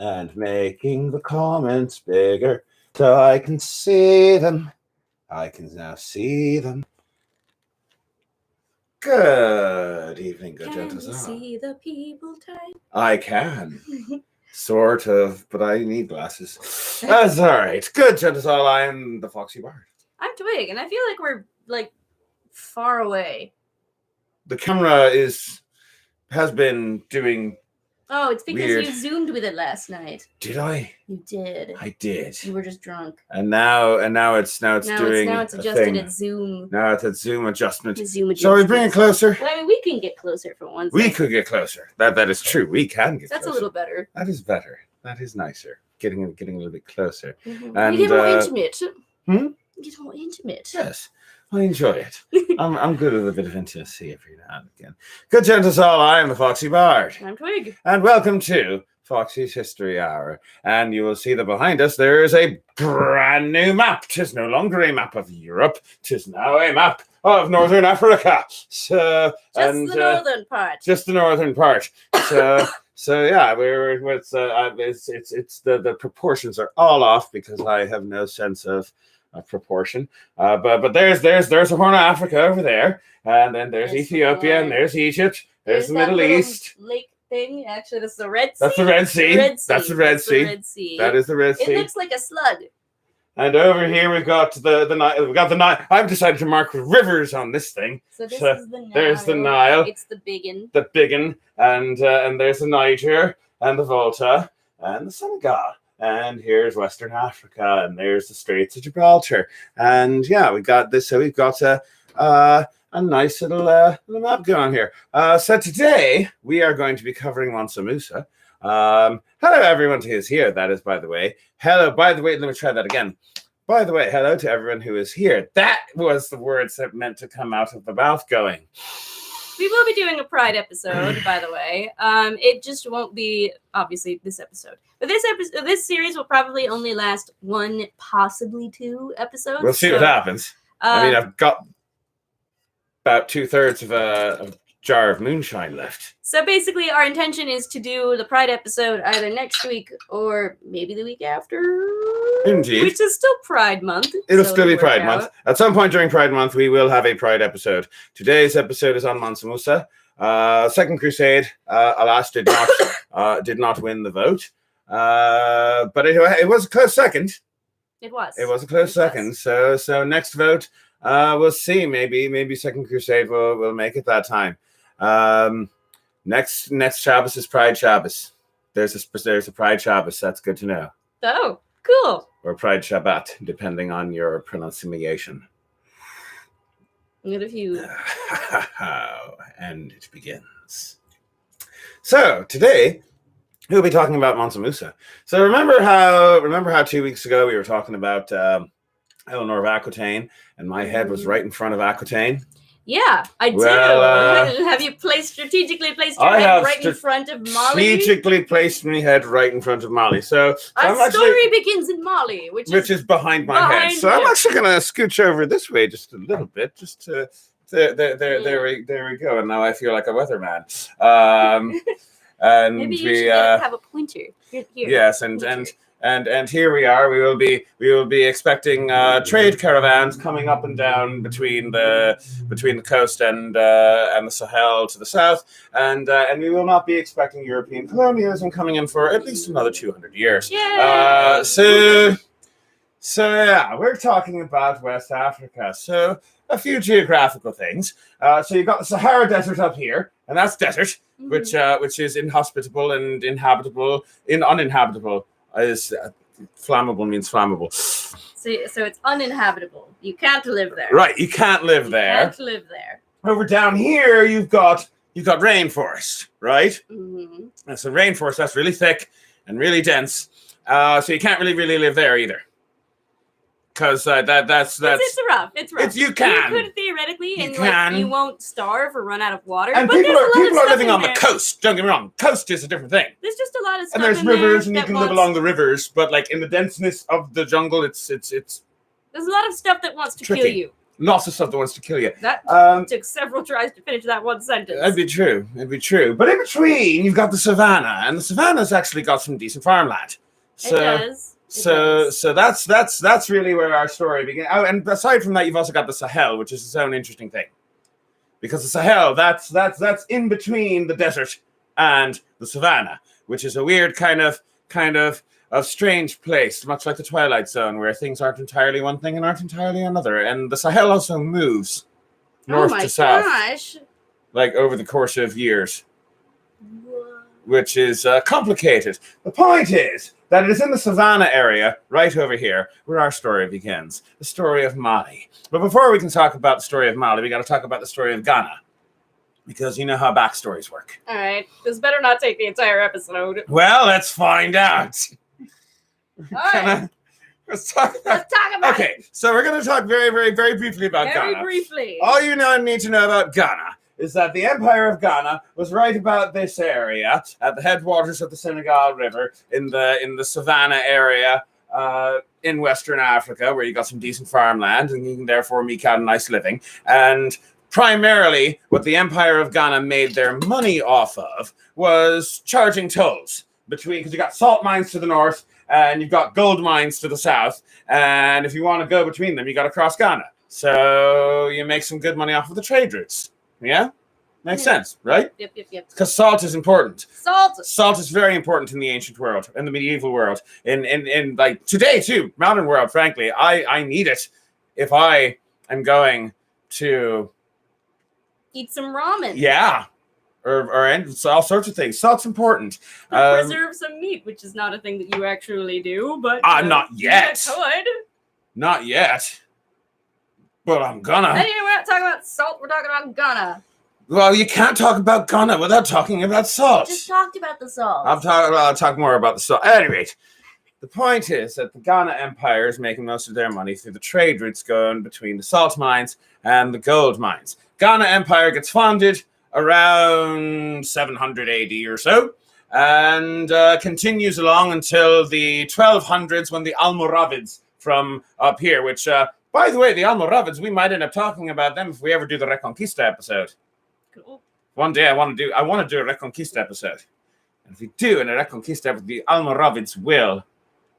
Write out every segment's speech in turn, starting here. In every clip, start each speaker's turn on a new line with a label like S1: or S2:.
S1: and making the comments bigger so I can see them. I can now see them. Good evening, good gentlemen.
S2: Can you see the people type?
S1: I can. Sort of, but I need glasses. That's all right. Good gentlemen, I am the Foxy Bard.
S2: I'm Twig, and I feel like we're, far away.
S1: The camera has been doing...
S2: Oh, it's because
S1: weird.
S2: you zoomed with it last night.
S1: Did I?
S2: You did.
S1: I did.
S2: You were just drunk.
S1: And now it's doing
S2: it's adjusted at Zoom.
S1: Now it's at Zoom adjustment.
S2: Shall
S1: we bring it closer?
S2: Well, I mean, we can get closer for once.
S1: We could get closer. That is true. We can get closer.
S2: That's a little better.
S1: That is better. That is nicer. Getting a little bit closer.
S2: Mm-hmm.
S1: And
S2: you get more intimate.
S1: You
S2: get more intimate.
S1: Yes. I enjoy it. I'm good with a bit of intimacy every now and again. Good gentlemen, I am the Foxy Bard.
S2: I'm Twig.
S1: And welcome to Foxy's History Hour. And you will see that behind us there is a brand new map. 'Tis no longer a map of Europe. 'Tis now a map of Northern Africa.
S2: The northern part.
S1: Just the northern part. So yeah, it's the proportions are all off because I have no sense of proportion, but there's a Horn of Africa over there, and then there's Ethiopia, and there's Egypt, there's the Middle East
S2: lake thing. Actually, that's the Red Sea.
S1: That's the Red Sea. That's the Red Sea. That is the Red Sea.
S2: It looks like a slug.
S1: And over here we've got the Nile. We've got the Nile. I've decided to mark rivers on this thing.
S2: So this is the Nile.
S1: There's the Nile.
S2: It's the biggin.
S1: The biggin, and there's the Niger, and the Volta, and the Senegal. And here's Western Africa, and there's the Straits of Gibraltar. And yeah, we got this. So we've got a nice little map going on here. So today we are going to be covering Mansa Musa. Hello, everyone who is here. That is, by the way. Hello, by the way, let me try that again. By the way, hello to everyone who is here. That was the words that meant to come out of the mouth going.
S2: We will be doing a Pride episode, by the way. It just won't be, obviously, this episode. But this series will probably only last 1, possibly 2 episodes.
S1: We'll see what happens. I've got about 2/3 of a jar of moonshine left.
S2: So basically, our intention is to do the Pride episode either next week or maybe the week after.
S1: Indeed.
S2: Which is still Pride Month.
S1: It'll still be Pride Month. At some point during Pride Month, we will have a Pride episode. Today's episode is on Mansa Musa. Second Crusade, alas, did not win the vote. But it was a close second.
S2: It was.
S1: It was a close second. So next vote, we'll see. Maybe Second Crusade will make it that time. Next Shabbos is Pride Shabbos. There's a Pride Shabbos. That's good to know.
S2: Oh, cool.
S1: Or Pride Shabbat, depending on your pronunciation.
S2: What if you...
S1: And it begins. So today we'll be talking about Mansa Musa. So remember how 2 weeks ago we were talking about Eleanor of Aquitaine, and my head was right in front of Aquitaine?
S2: Yeah, I do.
S1: Well,
S2: have you strategically placed your head right in front of Mali?
S1: Strategically placed my head right in front of Mali. So
S2: our story begins in Mali, which is
S1: behind my head. So I'm actually going to scooch over this way just a little bit, just to there we go. And now I feel like a weatherman. And
S2: maybe you should have a pointer. Here.
S1: Yes, and here we are. We will be expecting trade caravans coming up and down between the coast and the Sahel to the south, and we will not be expecting European colonialism coming in for at least another 200 years. So yeah, we're talking about West Africa. So a few geographical things. So you've got the Sahara Desert up here, and that's desert, which is inhospitable and uninhabitable. Is flammable means flammable.
S2: So it's uninhabitable. You can't live there.
S1: Right, you can't live there.
S2: You can't live there.
S1: Over down here, you've got rainforest, right?
S2: Mm-hmm.
S1: And so rainforest, that's really thick and really dense. So you can't really live there either. Because that's
S2: it's rough.
S1: You can.
S2: You could theoretically, you won't starve or run out of water.
S1: And
S2: but
S1: people are living on the coast. Don't get me wrong. Coast is a different thing.
S2: There's just a lot of stuff.
S1: And there's rivers, and you can live along the rivers. But like in the denseness of the jungle, it's.
S2: There's a lot of stuff that wants to
S1: tricky.
S2: kill you.
S1: lots of stuff that wants to kill you.
S2: That took several tries to finish that one sentence.
S1: That'd be true. It'd be true. But in between, you've got the savannah, and the savannah's actually got some decent farmland. So,
S2: it does.
S1: So that's really where our story begins. Oh, and aside from that, you've also got the Sahel, which is its own interesting thing, because the Sahel that's in between the desert and the savannah, which is a weird kind of a strange place, much like the Twilight Zone, where things aren't entirely one thing and aren't entirely another. And the Sahel also moves north to south, like over the course of years, which is complicated. The point is that it is in the savannah area, right over here, where our story begins, the story of Mali. But before we can talk about the story of Mali, we got to talk about the story of Ghana, because you know how backstories work.
S2: All right, this better not take the entire episode.
S1: Well, let's find out.
S2: All right.
S1: Let's talk about
S2: it.
S1: Okay, so we're going to talk very, very, very briefly about Ghana.
S2: Very briefly.
S1: All you need to know about Ghana is that the Empire of Ghana was right about this area, at the headwaters of the Senegal River, in the savannah area in Western Africa, where you got some decent farmland, and you can therefore make out a nice living. And primarily, what the Empire of Ghana made their money off of was charging tolls because you got salt mines to the north, and you've got gold mines to the south, and if you want to go between them, you got to cross Ghana. So you make some good money off of the trade routes. Yeah? Makes sense, right?
S2: Yep.
S1: Because salt is important.
S2: Salt
S1: is very important in the ancient world, in the medieval world, in like today too, modern world, frankly. I need it if I am going to
S2: eat some ramen.
S1: Yeah. Or all sorts of things. Salt's important.
S2: Preserve some meat, which is not a thing that you actually do, but
S1: not yet.
S2: You could.
S1: Not yet. But I'm gonna.
S2: Anyway, we're not talking about salt. We're talking about Ghana.
S1: Well, you can't talk about Ghana without talking about salt.
S2: Just talked about the salt.
S1: I'll talk more about the salt. At any rate, the point is that the Ghana Empire is making most of their money through the trade routes going between the salt mines and the gold mines. Ghana Empire gets founded around 700 AD or so, and continues along until the 1200s when the Almoravids from up here, which, by the way, the Almoravids, we might end up talking about them if we ever do the Reconquista episode.
S2: Cool.
S1: One day I want to do a Reconquista episode. And if we do in a Reconquista episode, the Almoravids will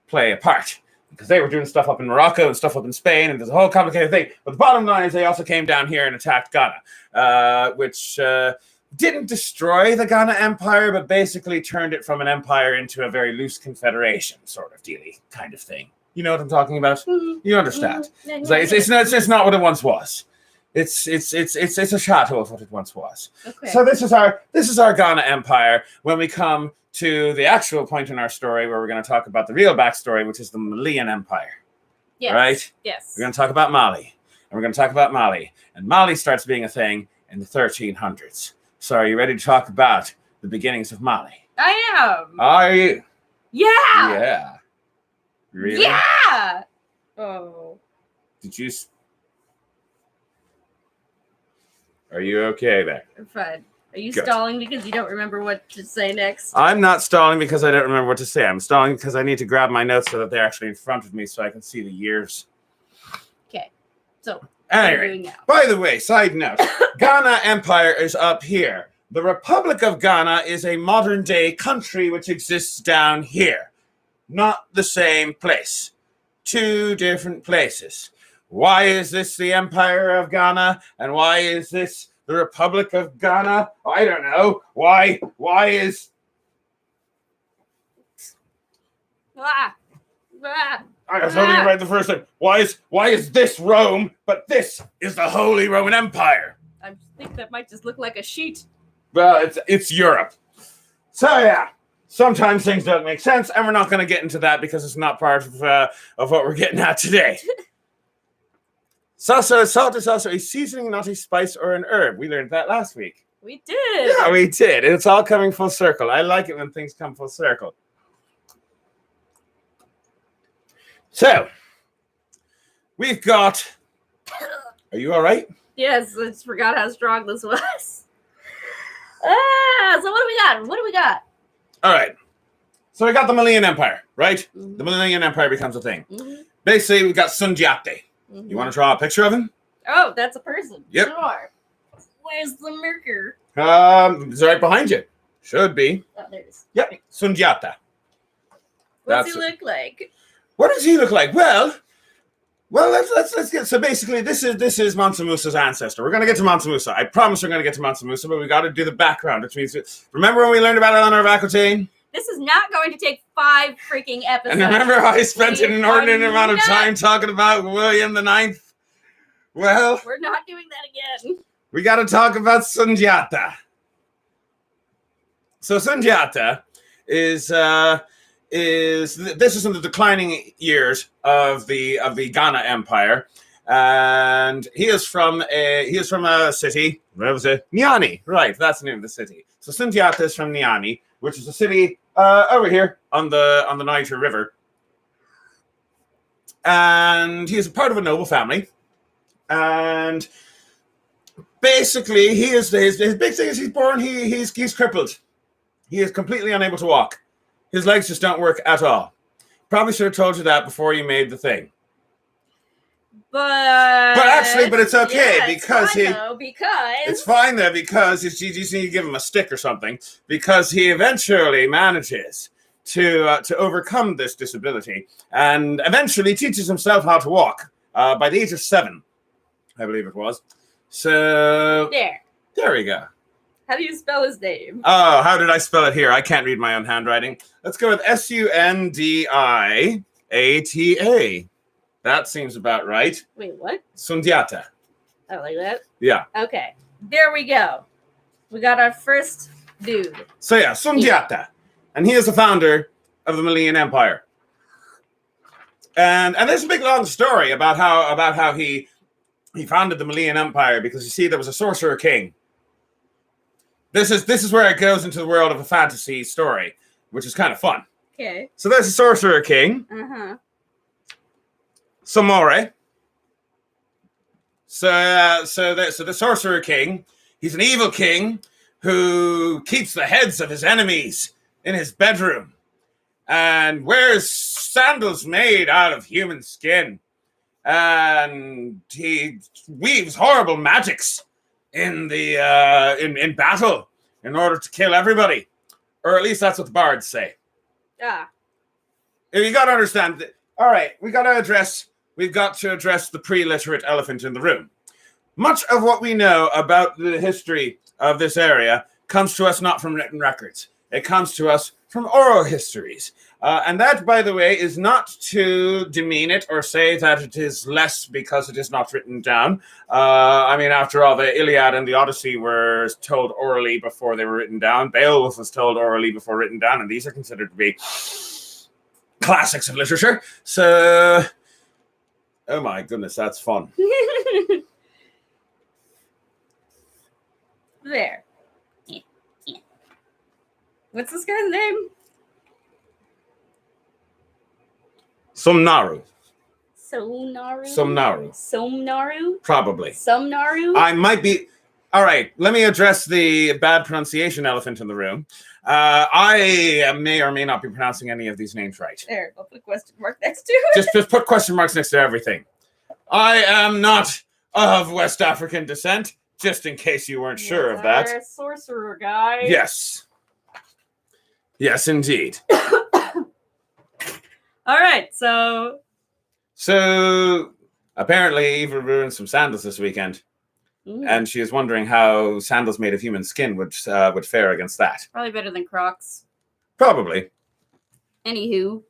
S1: play a part, because they were doing stuff up in Morocco and stuff up in Spain, and there's a whole complicated thing. But the bottom line is they also came down here and attacked Ghana, which didn't destroy the Ghana Empire, but basically turned it from an empire into a very loose confederation sort of dealy kind of thing. You know what I'm talking about? Mm-hmm. You understand? Mm-hmm. It's not what it once was. It's a shadow of what it once was. Okay. So this is our Ghana Empire. When we come to the actual point in our story where we're going to talk about the real backstory, which is the Malian Empire.
S2: Yes.
S1: Right?
S2: Yes.
S1: We're going to talk about Mali. And we're going to talk about Mali. And Mali starts being a thing in the 1300s. So are you ready to talk about the beginnings of Mali?
S2: I am.
S1: Are you?
S2: Yeah.
S1: Yeah. Really?
S2: Yeah. Oh.
S1: Did you... Are you okay there?
S2: I'm fine. Are you stalling because you don't remember what to say next?
S1: I'm not stalling because I don't remember what to say. I'm stalling because I need to grab my notes so that they're actually in front of me so I can see the years.
S2: Okay. So,
S1: anyway, by the way, side note, Ghana Empire is up here. The Republic of Ghana is a modern-day country which exists down here. Not the same place. Two different places. Why is this the Empire of Ghana? And why is this the Republic of Ghana? I don't know. Why is... I was only right the first time. Why is this Rome, but this is the Holy Roman Empire?
S2: I think that might just look like a sheet.
S1: Well, it's Europe. So yeah, sometimes things don't make sense, and we're not going to get into that because it's not part of what we're getting at today. Salt is also a seasoning, not a spice or an herb. We learned that last week.
S2: We did.
S1: Yeah, we did. It's all coming full circle. I like it when things come full circle. So, we've got... Are you all right?
S2: Yes, I just forgot how strong this was. So what do we got? All
S1: right. So we got the Malian Empire, right?
S2: Mm-hmm.
S1: The Malian Empire becomes a thing.
S2: Mm-hmm.
S1: Basically, we got Sundiata. Mm-hmm. You want to draw a picture of him?
S2: Oh, that's a person.
S1: Yep.
S2: Sure. Where's the marker?
S1: It's right behind you. Should be.
S2: Oh, there it is.
S1: Yep. Sundiata.
S2: What's he look like?
S1: What does he look like? Well, let's get. So basically, this is Mansa Musa's ancestor. We're gonna get to Mansa Musa. I promise we're gonna get to Mansa Musa, but we got to do the background, which means remember when we learned about Eleanor of Aquitaine?
S2: This is not going to take 5 freaking episodes.
S1: And remember how I spent an inordinate amount of time talking about William the Ninth? Well,
S2: we're not doing that again.
S1: We got to talk about Sundiata. So Sundiata is this is in the declining years of the Ghana Empire, and he is from a city. Where was it? Niani, right? That's the name of the city. So Sundiata is from Niani, which is a city over here on the Niger River, and he is a part of a noble family, and basically his big thing is he's crippled. He is completely unable to walk. His legs just don't work at all. Probably should have told you that before you made the thing. But it's okay,
S2: yeah,
S1: because it's fine though, because you just need to give him a stick or something, because he eventually manages to overcome this disability and eventually teaches himself how to walk by the age of 7, I believe it was. So there we go.
S2: How do you spell his name?
S1: Oh, how did I spell it here? I can't read my own handwriting. Let's go with Sundiata. That seems about right.
S2: Wait, what?
S1: Sundiata.
S2: Oh, like that?
S1: Yeah.
S2: Okay. There we go. We got our first dude.
S1: So yeah, Sundiata. And he is the founder of the Malian Empire. And there's a big long story about how he founded the Malian Empire, because you see there was a sorcerer king. This is where it goes into the world of a fantasy story, which is kind of fun.
S2: Okay.
S1: So there's a sorcerer king.
S2: Uh-huh.
S1: Samore. So the sorcerer king, he's an evil king who keeps the heads of his enemies in his bedroom and wears sandals made out of human skin, and he weaves horrible magics in battle in order to kill everybody, or at least that's what the bards say. You got to understand that. All right, we've got to address the pre-literate elephant in the room. Much of what we know about the history of this area comes to us not from written records. It comes to us from oral histories. And that, by the way, is not to demean it or say that it is less because it is not written down. I mean, after all, the Iliad and the Odyssey were told orally before they were written down. Beowulf was told orally before written down, and these are considered to be classics of literature. So, oh my goodness, that's fun.
S2: There. What's this guy's name?
S1: Somnaru.
S2: Somnaru?
S1: Probably.
S2: Somnaru?
S1: I might be. All right, let me address the bad pronunciation elephant in the room. I may or may not be pronouncing any of these names right.
S2: There, I'll put a question mark next to it.
S1: Just put question marks next to everything. I am not of West African descent, just in case you weren't sure of that.
S2: You're a sorcerer guy.
S1: Yes. Yes, indeed.
S2: All right, so
S1: apparently Eva ruined some sandals this weekend. And she is wondering how sandals made of human skin would fare against that.
S2: Probably better than Crocs.
S1: Probably.
S2: Anywho.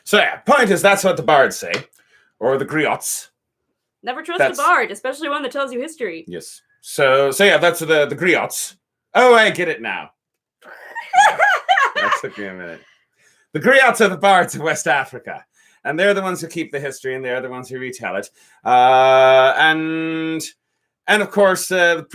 S1: So yeah, point is that's what the bards say. Or the griots.
S2: Never trust a bard, especially one that tells you history.
S1: Yes. So yeah, that's the griots. Oh, I get it now. That took me a minute. The griots are the bards of West Africa. And they're the ones who keep the history, and they're the ones who retell it. And of course, the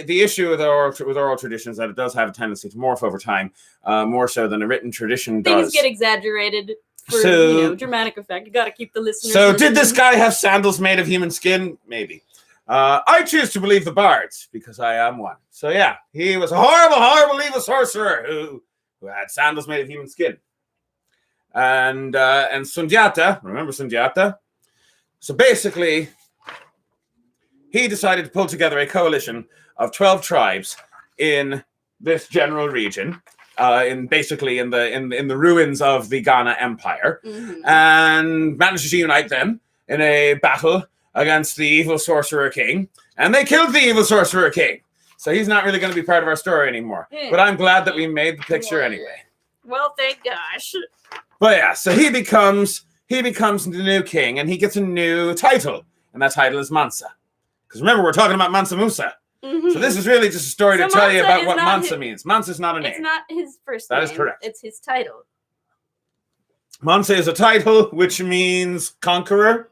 S1: issue with oral traditions is that it does have a tendency to morph over time, more so than a written tradition does.
S2: Things get exaggerated for dramatic effect. You got to keep the listeners.
S1: So, did this guy have sandals made of human skin? Maybe. I choose to believe the bards because I am one. So yeah, he was a horrible, horrible, evil sorcerer who had sandals made of human skin. And Sundiata, remember Sundiata? So basically, he decided to pull together a coalition of 12 tribes in this general region, in the ruins of the Ghana Empire, and managed to unite them in a battle against the evil sorcerer king, and they killed the evil sorcerer king. So he's not really going to be part of our story anymore. But I'm glad that we made the picture anyway.
S2: Well, thank gosh.
S1: But yeah, so he becomes the new king, and he gets a new title, and that title is Mansa. Because remember, we're talking about Mansa Musa. So this is really just a story to tell you about what Mansa means. Mansa is not a name.
S2: It's not his first name.
S1: That is correct.
S2: It's his title.
S1: Mansa is a title which means conqueror? ?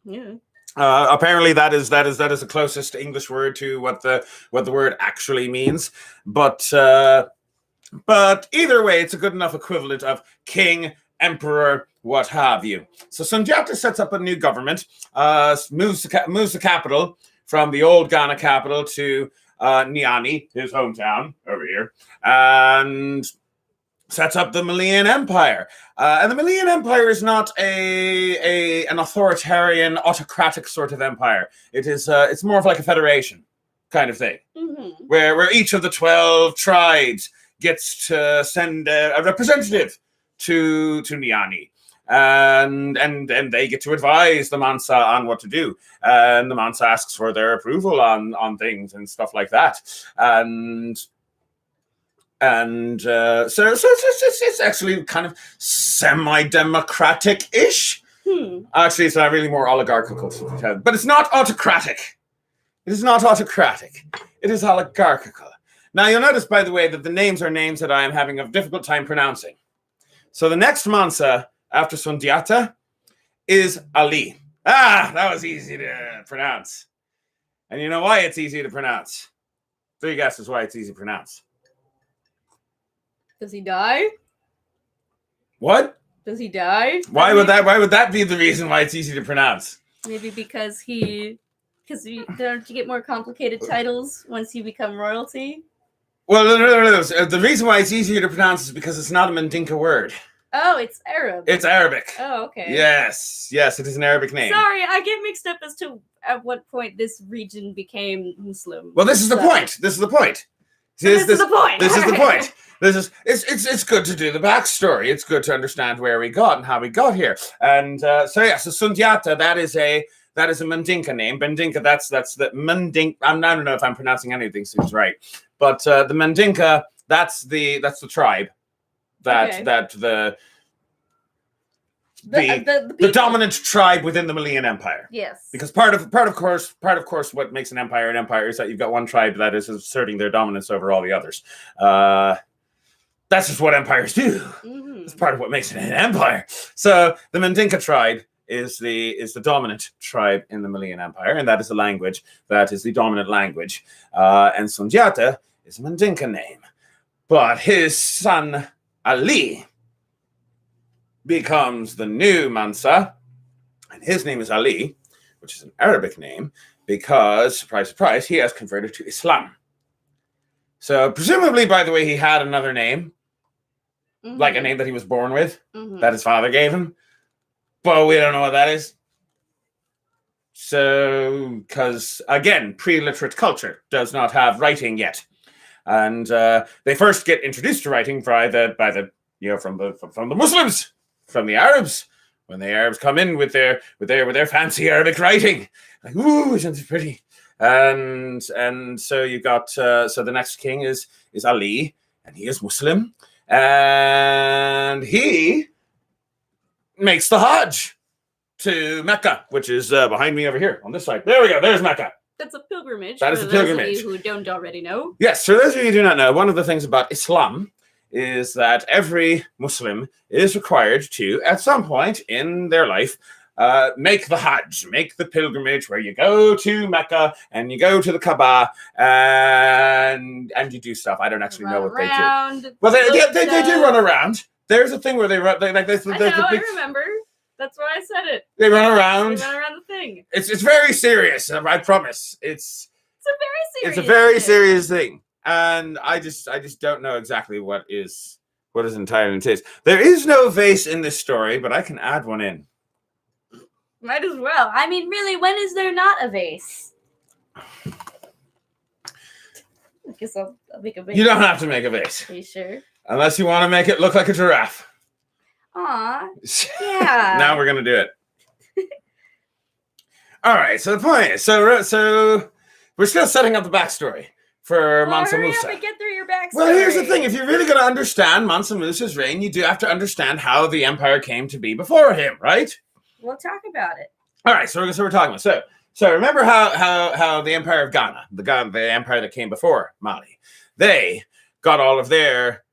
S2: Yeah.
S1: Apparently that is the closest English word to what the word actually means. But either way, it's a good enough equivalent of king, emperor, what have you. So Sundiata sets up a new government, moves the capital from the old Ghana capital to Niani, his hometown over here, and sets up the Malian Empire. And the Malian Empire is not an authoritarian, autocratic sort of empire. It's more of like a federation kind of thing, where each of the 12 tribes gets to send a representative to Niani. And they get to advise the Mansa on what to do. And the Mansa asks for their approval on things and stuff like that. So it's actually kind of semi-democratic-ish. Actually, it's not really more oligarchical, but it's not autocratic. It is not autocratic. It is oligarchical. Now, you'll notice, by the way, that the names are names that I am having a difficult time pronouncing. So the next Mansa after Sundiata is Ali. That was easy to pronounce. And you know why it's easy to pronounce? 3 guesses why it's easy to pronounce.
S2: Does he die?
S1: What?
S2: Does he die?
S1: Why would that be the reason why it's easy to pronounce?
S2: Maybe because don't you get more complicated titles once you become royalty?
S1: Well, no. The reason why it's easier to pronounce is because it's not a Mandinka word.
S2: Oh, it's Arab.
S1: It's Arabic.
S2: Oh, okay.
S1: Yes, it is an Arabic name.
S2: Sorry, I get mixed up as to at what point this region became Muslim.
S1: Well, this is the point. This is the point.
S2: This is the point.
S1: It's good to do the backstory. It's good to understand where we got and how we got here. And so Sundiata, that is a Mandinka name. Mandinka, that's the Mandinka. I don't know if I'm pronouncing any of these things right, but the Mandinka, that's the tribe the dominant tribe within the Malian Empire.
S2: Yes.
S1: Because part of course what makes an empire is that you've got one tribe that is asserting their dominance over all the others. That's just what empires do. It's part of what makes it an empire. So the Mandinka tribe is the dominant tribe in the Malian Empire, and that is the language that is the dominant language. And Sundiata is a Mandinka name. But his son Ali becomes the new Mansa, and his name is Ali, which is an Arabic name, because, surprise, surprise, he has converted to Islam. So, presumably, by the way, he had another name, like a name that he was born with, that his father gave him, but we don't know what that is. So, because, again, pre-literate culture does not have writing yet. And they first get introduced to writing from the Muslims, from the Arabs, when the Arabs come in with their fancy Arabic writing, like, ooh, isn't it pretty? And so you got so the next king is Ali, and he is Muslim, and he makes the Hajj to Mecca, which is behind me over here on this side. There we go. There's Mecca.
S2: That's a pilgrimage.
S1: That is a pilgrimage.
S2: For those of you who don't already know.
S1: Yes, for those of you who do not know, one of the things about Islam is that every Muslim is required to, at some point in their life, make the Hajj, make the pilgrimage where you go to Mecca and you go to the Kaaba and you do stuff. I don't actually know what they do. Well, they do run around. There's a thing where they run. I
S2: remember. That's why I said it.
S1: They run around.
S2: They run around the thing.
S1: It's very serious. I promise. It's a very serious thing, and I just don't know exactly what is entirely it is. There is no vase in this story, but I can add one in.
S2: Might as well. I mean, really, when is there not a vase? I guess I'll make a vase.
S1: You don't have to make a vase.
S2: Are you sure?
S1: Unless you want to make it look like a giraffe.
S2: Aw. Yeah.
S1: Now we're going to do it. All right, so the point is, so we're still setting up the backstory for Mansa
S2: hurry
S1: Musa.
S2: Up and get through your backstory.
S1: Well, here's the thing. If you're really going to understand Mansa Musa's reign, you do have to understand how the empire came to be before him, right?
S2: We'll talk about it.
S1: All right, so we're talking about. So remember how the empire of Ghana, the empire that came before Mali, they got all of their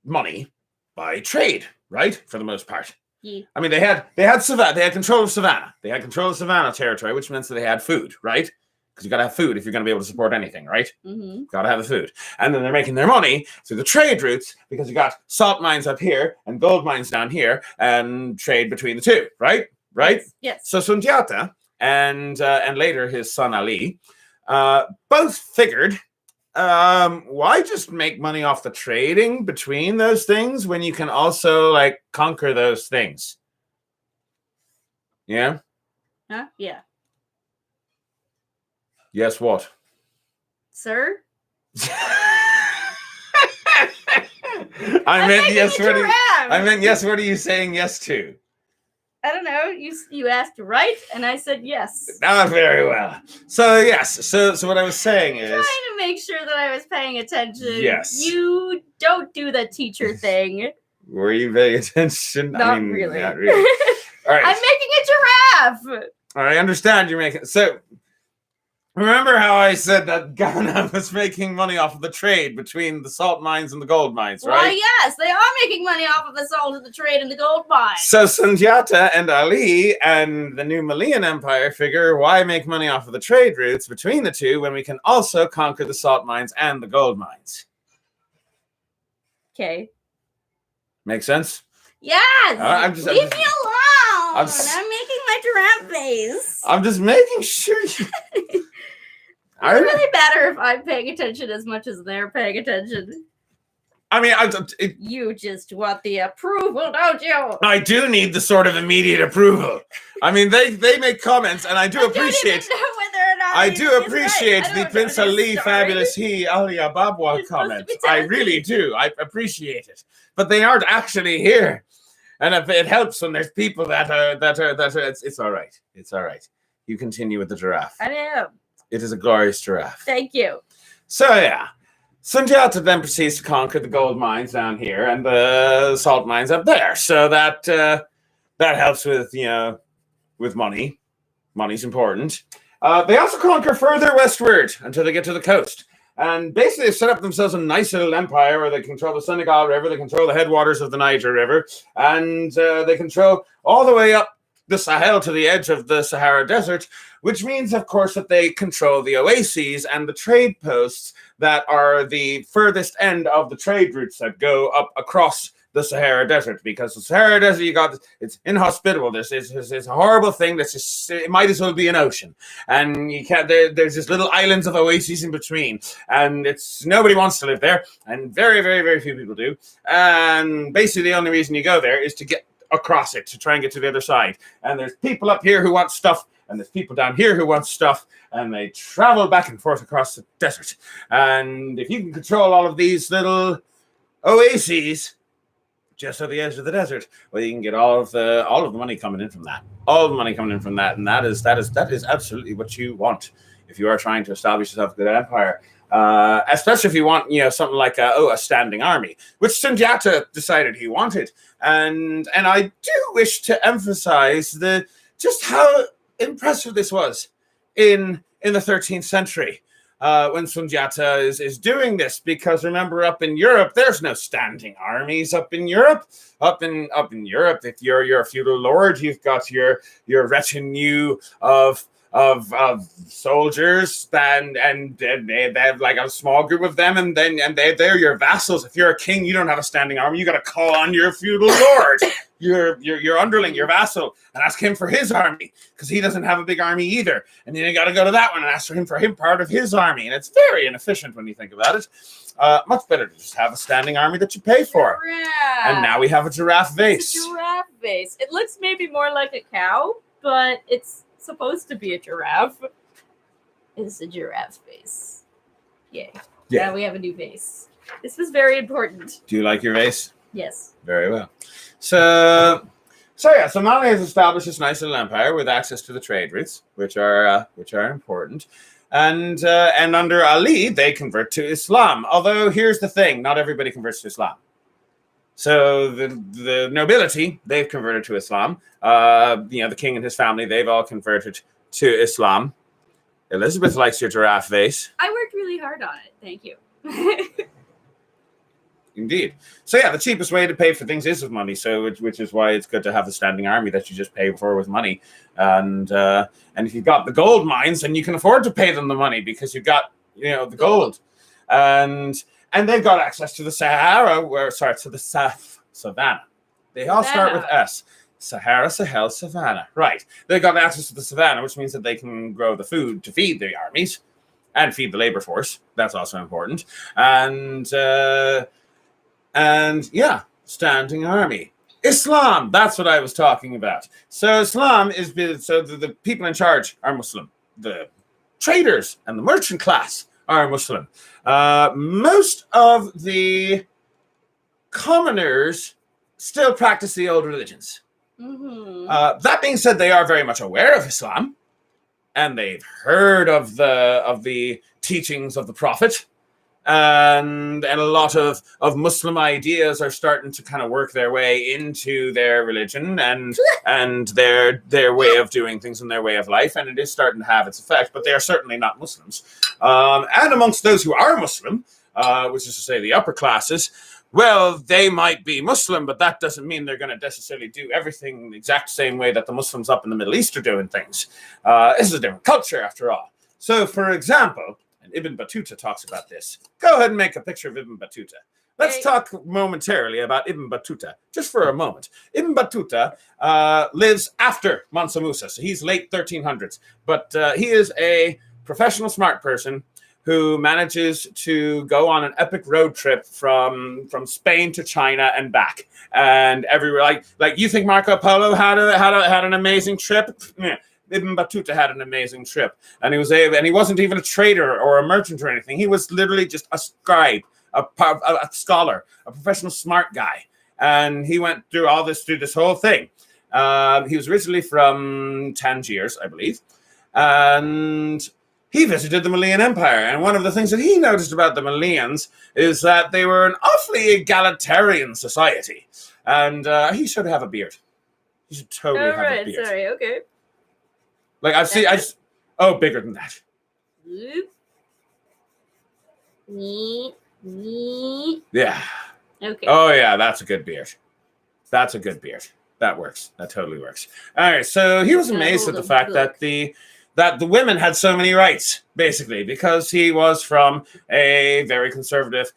S1: money by trade, right? For the most part.
S2: Yeah.
S1: I mean, they had Savannah. They had control of Savannah. They had control of Savannah territory, which meant that they had food, right? Because you got to have food if you're going to be able to support anything, right?
S2: Mm-hmm.
S1: Got to have the food. And then they're making their money through the trade routes because you got salt mines up here and gold mines down here and trade between the two, right? Right?
S2: Yes.
S1: So Sundiata and later his son Ali both figured, why just make money off the trading between those things when you can also like conquer those things? Yeah?
S2: Huh? Yeah.
S1: Yes, what?
S2: Sir?
S1: I meant yes, what are you saying yes to?
S2: I don't know. You asked right, and I said yes.
S1: Not very well. So yes. So what I was saying is
S2: trying to make sure that I was paying attention.
S1: Yes.
S2: You don't do the teacher thing.
S1: Were you paying attention?
S2: Not really.
S1: Not really. All right.
S2: I'm making a giraffe.
S1: I understand you're making. So remember how I said that Ghana was making money off of the trade between the salt mines and the gold mines, right?
S2: Why, yes, they are making money off of the salt and the trade and the gold mines.
S1: So Sundiata and Ali and the new Malian Empire figure, why make money off of the trade routes between the two when we can also conquer the salt mines and the gold mines?
S2: Okay.
S1: Make sense?
S2: Yes. Leave me alone.
S1: I'm
S2: making my giraffe face.
S1: I'm just making sure you...
S2: It's really better if I'm paying attention as much as they're paying attention.
S1: I mean,
S2: you just want the approval, don't you?
S1: I do need the sort of immediate approval. I mean, they make comments, and I do appreciate. I do appreciate the Prince Ali, fabulous he, Ali Ababwa comments. I really do. I appreciate it, but they aren't actually here, and if it helps when there's people that are. It's all right. It's all right. You continue with the giraffe.
S2: I am.
S1: It is a glorious giraffe.
S2: Thank you.
S1: So yeah, Sundiata then proceeds to conquer the gold mines down here and the salt mines up there. So that helps with with money. Money's important. They also conquer further westward until they get to the coast. And basically, they've set up themselves a nice little empire where they control the Senegal River, they control the headwaters of the Niger River, and they control all the way up the Sahel to the edge of the Sahara Desert, which means, of course, that they control the oases and the trade posts that are the furthest end of the trade routes that go up across the Sahara Desert. Because the Sahara Desert, it's inhospitable. This is a horrible thing. It might as well be an ocean, and you can't. There's just little islands of oases in between, and nobody wants to live there, and very, very, very few people do. And basically, the only reason you go there is to get across it, to try and get to the other side. And there's people up here who want stuff, and there's people down here who want stuff, and they travel back and forth across the desert. And if you can control all of these little oases just at the edge of the desert, well, you can get all of the money coming in from that. All the money coming in from that, and that is absolutely what you want if you are trying to establish yourself a good empire. Especially if you want, something like a standing army, which Sundiata decided he wanted, and I do wish to emphasize just how impressive this was in the 13th century when Sundiata is doing this, because remember, up in Europe, there's no standing armies up in Europe. Up in Europe, if you're a feudal lord, you've got your retinue of soldiers, and they have like a small group of them, and they're your vassals. If you're a king, you don't have a standing army. You got to call on your feudal lord, your underling, your vassal, and ask him for his army, because he doesn't have a big army either. And then you got to go to that one and ask for him part of his army, and it's very inefficient when you think about it. Much better to just have a standing army that you pay for.
S2: Giraffe.
S1: And now we have a giraffe vase.
S2: It's a giraffe vase. It looks maybe more like a cow. but it's supposed to be a giraffe. It's a giraffe face. Yay.
S1: Yeah.
S2: Now we have a new vase. This was very important.
S1: Do you like your vase?
S2: Yes.
S1: Very well. So Mali has established this nice little empire with access to the trade routes, which are important. And under Ali, they convert to Islam. Although here's the thing: not everybody converts to Islam. So the nobility, they've converted to Islam. The king and his family, they've all converted to Islam. Elizabeth likes your giraffe vase.
S2: I worked really hard on it. Thank you.
S1: Indeed. So yeah, the cheapest way to pay for things is with money. So which is why it's good to have a standing army that you just pay for with money. And if you've got the gold mines, then you can afford to pay them the money because you've got the gold. And they've got access to the Sahara, to the savannah. They all start with S. Sahara, Sahel, Savannah. Right. They've got access to the savannah, which means that they can grow the food to feed their armies and feed the labor force. That's also important. And standing army. Islam, that's what I was talking about. So Islam is, the people in charge are Muslim. The traders and the merchant class are Muslim. Most of the commoners still practice the old religions.
S2: Mm-hmm.
S1: That being said, they are very much aware of Islam, and they've heard of the teachings of the Prophet, and a lot of Muslim ideas are starting to kind of work their way into their religion and their way of doing things and their way of life, and it is starting to have its effect. But they are certainly not Muslims. And amongst those who are Muslim, which is to say the upper classes, well, they might be Muslim, but that doesn't mean they're going to necessarily do everything the exact same way that the Muslims up in the Middle East are doing things. This is a different culture, after all. So, for example, and Ibn Battuta talks about this. Go ahead and make a picture of Ibn Battuta. Let's talk momentarily about Ibn Battuta, just for a moment. Ibn Battuta lives after Mansa Musa, so he's late 1300s. But he is a professional smart person who manages to go on an epic road trip from Spain to China and back, and everywhere. Like you think Marco Polo had an amazing trip? Yeah. Ibn Battuta had an amazing trip, and he wasn't even a trader or a merchant or anything. He was literally just a scribe, a scholar, a professional smart guy, and he went through this whole thing. He was originally from Tangiers, I believe, and he visited the Malian Empire, and one of the things that he noticed about the Malians is that they were an awfully egalitarian society, and he should have a beard. He should totally have a beard.
S2: Sorry, okay.
S1: Like bigger than that. Yeah.
S2: Okay.
S1: Oh yeah, that's a good beard. That's a good beard. That works. That totally works. All right. So he was amazed at the fact that the women had so many rights, basically, because he was from a very conservative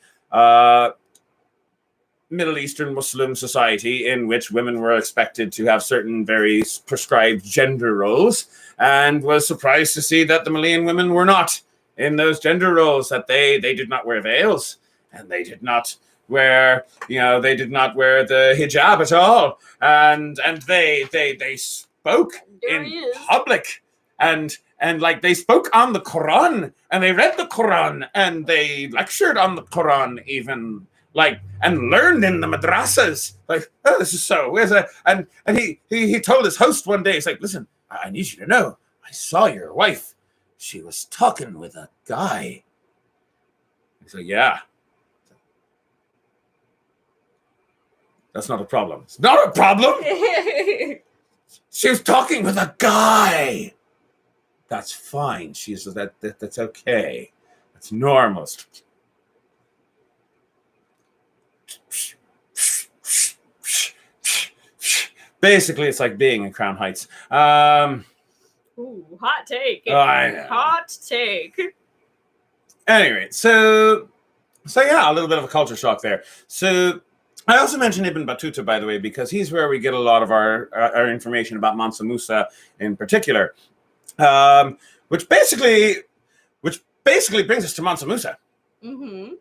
S1: Middle Eastern Muslim society in which women were expected to have certain very prescribed gender roles, and was surprised to see that the Malian women were not in those gender roles, that they did not wear veils, and they did not wear the hijab at all, and they spoke in public, and like they spoke on the Quran, and they read the Quran, and they lectured on the Quran even, like, and learned in the madrasas. Like, oh, this is so. And he told his host one day, he's like, listen, I need you to know, I saw your wife. She was talking with a guy. He's like, yeah. That's not a problem. It's not a problem. She was talking with a guy. That's fine. That's okay. That's normal. Basically, it's like being in Crown Heights.
S2: Ooh, hot take.
S1: I know.
S2: Hot take.
S1: Anyway, so yeah, a little bit of a culture shock there. So I also mentioned Ibn Battuta, by the way, because he's where we get a lot of our information about Mansa Musa in particular, which basically brings us to Mansa Musa.
S2: Mm-hmm.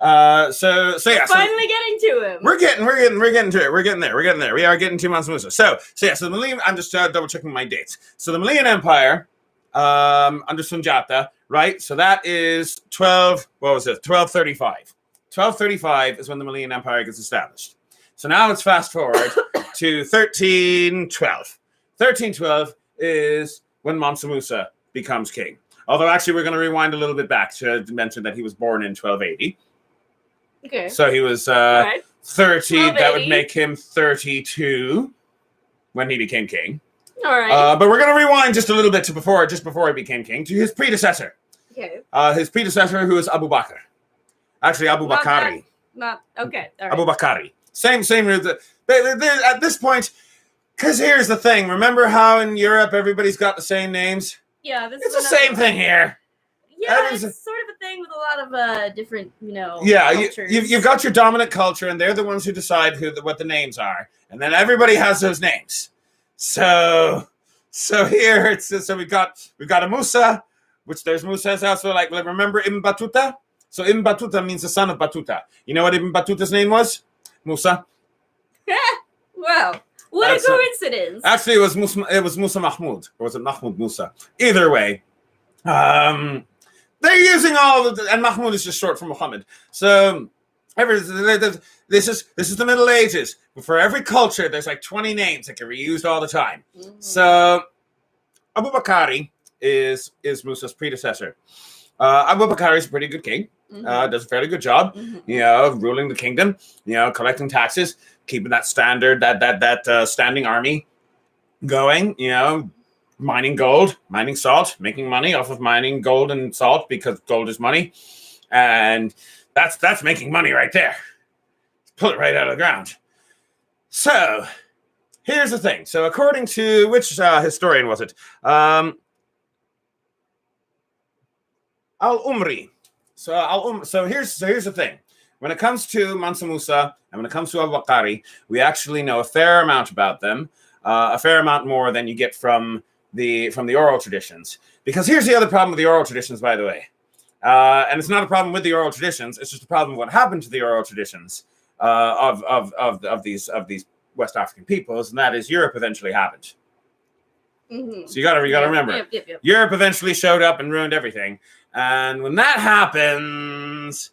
S1: So yeah.
S2: Finally getting to him.
S1: We're getting to it. We're getting there. We are getting to Mansa Musa. So yeah. So the Malian. I'm just double checking my dates. So the Malian Empire, under Sundiata, right? So that is 12. What was it? 1235. 1235 is when the Malian Empire gets established. So now let's fast forward to 1312. 1312 is when Mansa Musa becomes king. Although actually we're going to rewind a little bit back to mention that he was born in 1280.
S2: Okay.
S1: So he was 30. That would make him 32 when he became king.
S2: All right.
S1: But we're going to rewind just a little bit to before he became king, to his predecessor.
S2: Okay.
S1: His predecessor, who is Abu Bakr. Actually, Abu Bakari.
S2: Okay. All right.
S1: Abu Bakari. Same. At this point, because here's the thing. Remember how in Europe everybody's got the same names?
S2: Yeah.
S1: It's the same thing here.
S2: Yeah, it's sort of a thing with a lot of different,
S1: Yeah,
S2: cultures.
S1: you've got your dominant culture, and they're the ones who decide what the names are, and then everybody has those names. So here we've got a Musa, which there's Musas also like remember Ibn Battuta? So Ibn Battuta means the son of Battuta. You know what Ibn Battuta's name was? Musa.
S2: Wow. What a coincidence.
S1: Actually, it was Musa Mahmud, or was it Mahmud Musa? Either way, they're using and Mahmud is just short for Muhammad. So this is the Middle Ages. But for every culture, there's like 20 names that get reused all the time. Mm-hmm. So Abu Bakari is Musa's predecessor. Abu Bakari is a pretty good king. Mm-hmm. Does a fairly good job, ruling the kingdom, collecting taxes, keeping that standard, that standing army going, mining gold, mining salt, making money off of mining gold and salt because gold is money. And that's making money right there. Pull it right out of the ground. So here's the thing. So according to which historian was it? Al-Umri. So here's the thing. When it comes to Mansa Musa and when it comes to Abu Bakari, we actually know a fair amount about them, a fair amount more than you get from the oral traditions. Because here's the other problem with the oral traditions, by the way. And it's not a problem with the oral traditions. It's just a problem what happened to the oral traditions of these West African peoples, and that is Europe eventually happened. Mm-hmm. So you got to remember, yep. Europe eventually showed up and ruined everything. And when that happens,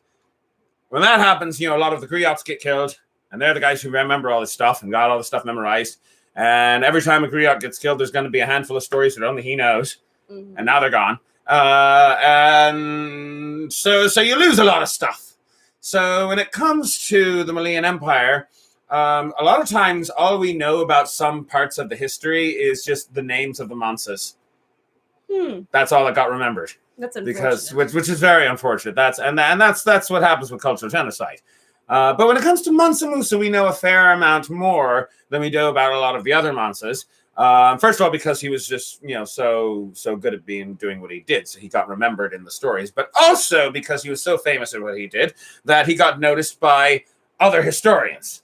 S1: a lot of the Griots get killed, and they're the guys who remember all this stuff and got all the stuff memorized. And every time a Griot gets killed, there's going to be a handful of stories that only he knows. Mm-hmm. And now they're gone. And so you lose a lot of stuff. So when it comes to the Malian Empire, a lot of times all we know about some parts of the history is just the names of the Mansas. That's all that got remembered.
S2: That's unfortunate.
S1: Which is very unfortunate. That's what happens with cultural genocide. But when it comes to Mansa Musa, we know a fair amount more than we do about a lot of the other Mansas. First of all, because he was just so good at doing what he did, so he got remembered in the stories. But also because he was so famous at what he did that he got noticed by other historians.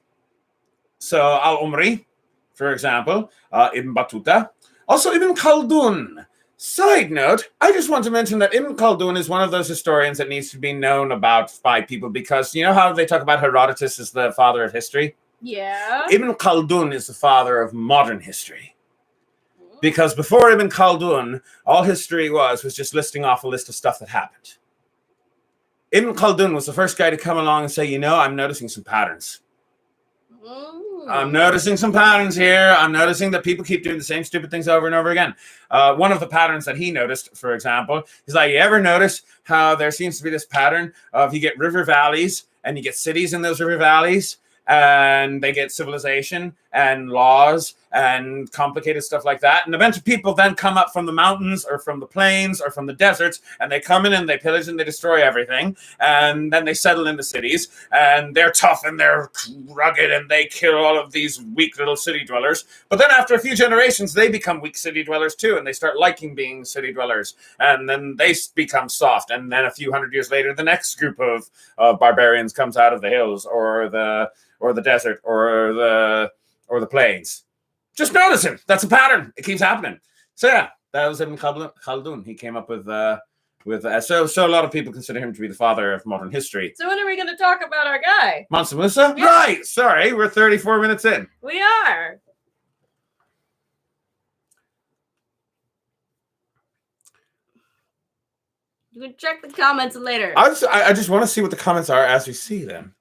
S1: So Al-Umri, for example, Ibn Battuta, also Ibn Khaldun. Side note, I just want to mention that Ibn Khaldun is one of those historians that needs to be known about by people because you know how they talk about Herodotus as the father of history?
S2: Yeah.
S1: Ibn Khaldun is the father of modern history. Because before Ibn Khaldun, all history was just listing off a list of stuff that happened. Ibn Khaldun was the first guy to come along and say, I'm noticing some patterns. I'm noticing some patterns here. I'm noticing that people keep doing the same stupid things over and over again. One of the patterns that he noticed, for example, is like, you ever notice how there seems to be this pattern of you get river valleys and you get cities in those river valleys and they get civilization and laws and complicated stuff like that. And a bunch of people then come up from the mountains or from the plains or from the deserts and they come in and they pillage and they destroy everything. And then they settle in the cities and they're tough and they're rugged and they kill all of these weak little city dwellers. But then after a few generations, they become weak city dwellers too. And they start liking being city dwellers. And then they become soft. And then a few hundred years later, the next group of barbarians comes out of the hills or the desert or the plains. Just notice him. That's a pattern. It keeps happening. So yeah, that was Ibn Khaldun. He came up with With so a lot of people consider him to be the father of modern history.
S2: So when are we going to talk about our guy?
S1: Mansa Musa?
S2: Yeah.
S1: Right. Sorry, we're 34 minutes in.
S2: We are. You can check the comments later.
S1: I just want to see what the comments are as we see them.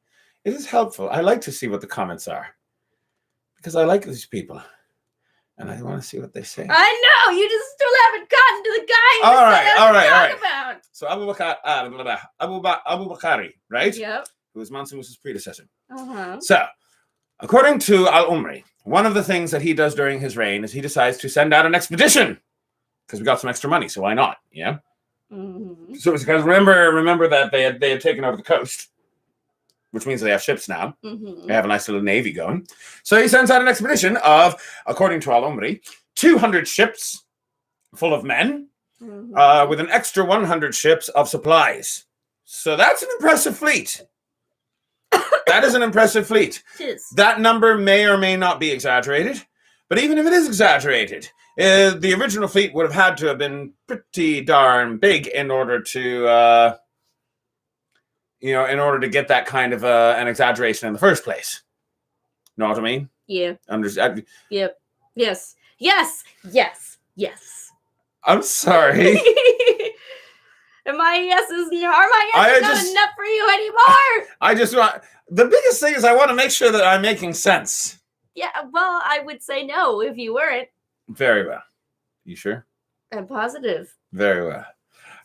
S1: It is helpful. I like to see what the comments are because I like these people. And I want to see what they say.
S2: I know you just still haven't gotten to the guy.
S1: All right.
S2: About.
S1: So Abu Bakari, right?
S2: Yep.
S1: Who was Mansa Musa's predecessor.
S2: Uh-huh.
S1: So, according to Al-Umri, one of the things that he does during his reign is he decides to send out an expedition because we got some extra money. So why not? Yeah.
S2: Mm-hmm.
S1: So it's because remember that they had taken over the coast, which means they have ships now.
S2: Mm-hmm.
S1: They have a nice little navy going. So he sends out an expedition of, according to Al-Umri, 200 ships full of men, with an extra 100 ships of supplies. So that's an impressive fleet. That is an impressive fleet. That number may or may not be exaggerated, but even if it is exaggerated, the original fleet would have had to have been pretty darn big in order to, in order to get that kind of an exaggeration in the first place. Know what I mean?
S2: Yeah.
S1: Yep.
S2: Yes.
S1: I'm sorry.
S2: Are my yeses not enough for you anymore?
S1: I just want... The biggest thing is I want to make sure that I'm making sense.
S2: Yeah, well, I would say no if you weren't.
S1: Very well. You sure?
S2: I'm positive.
S1: Very well.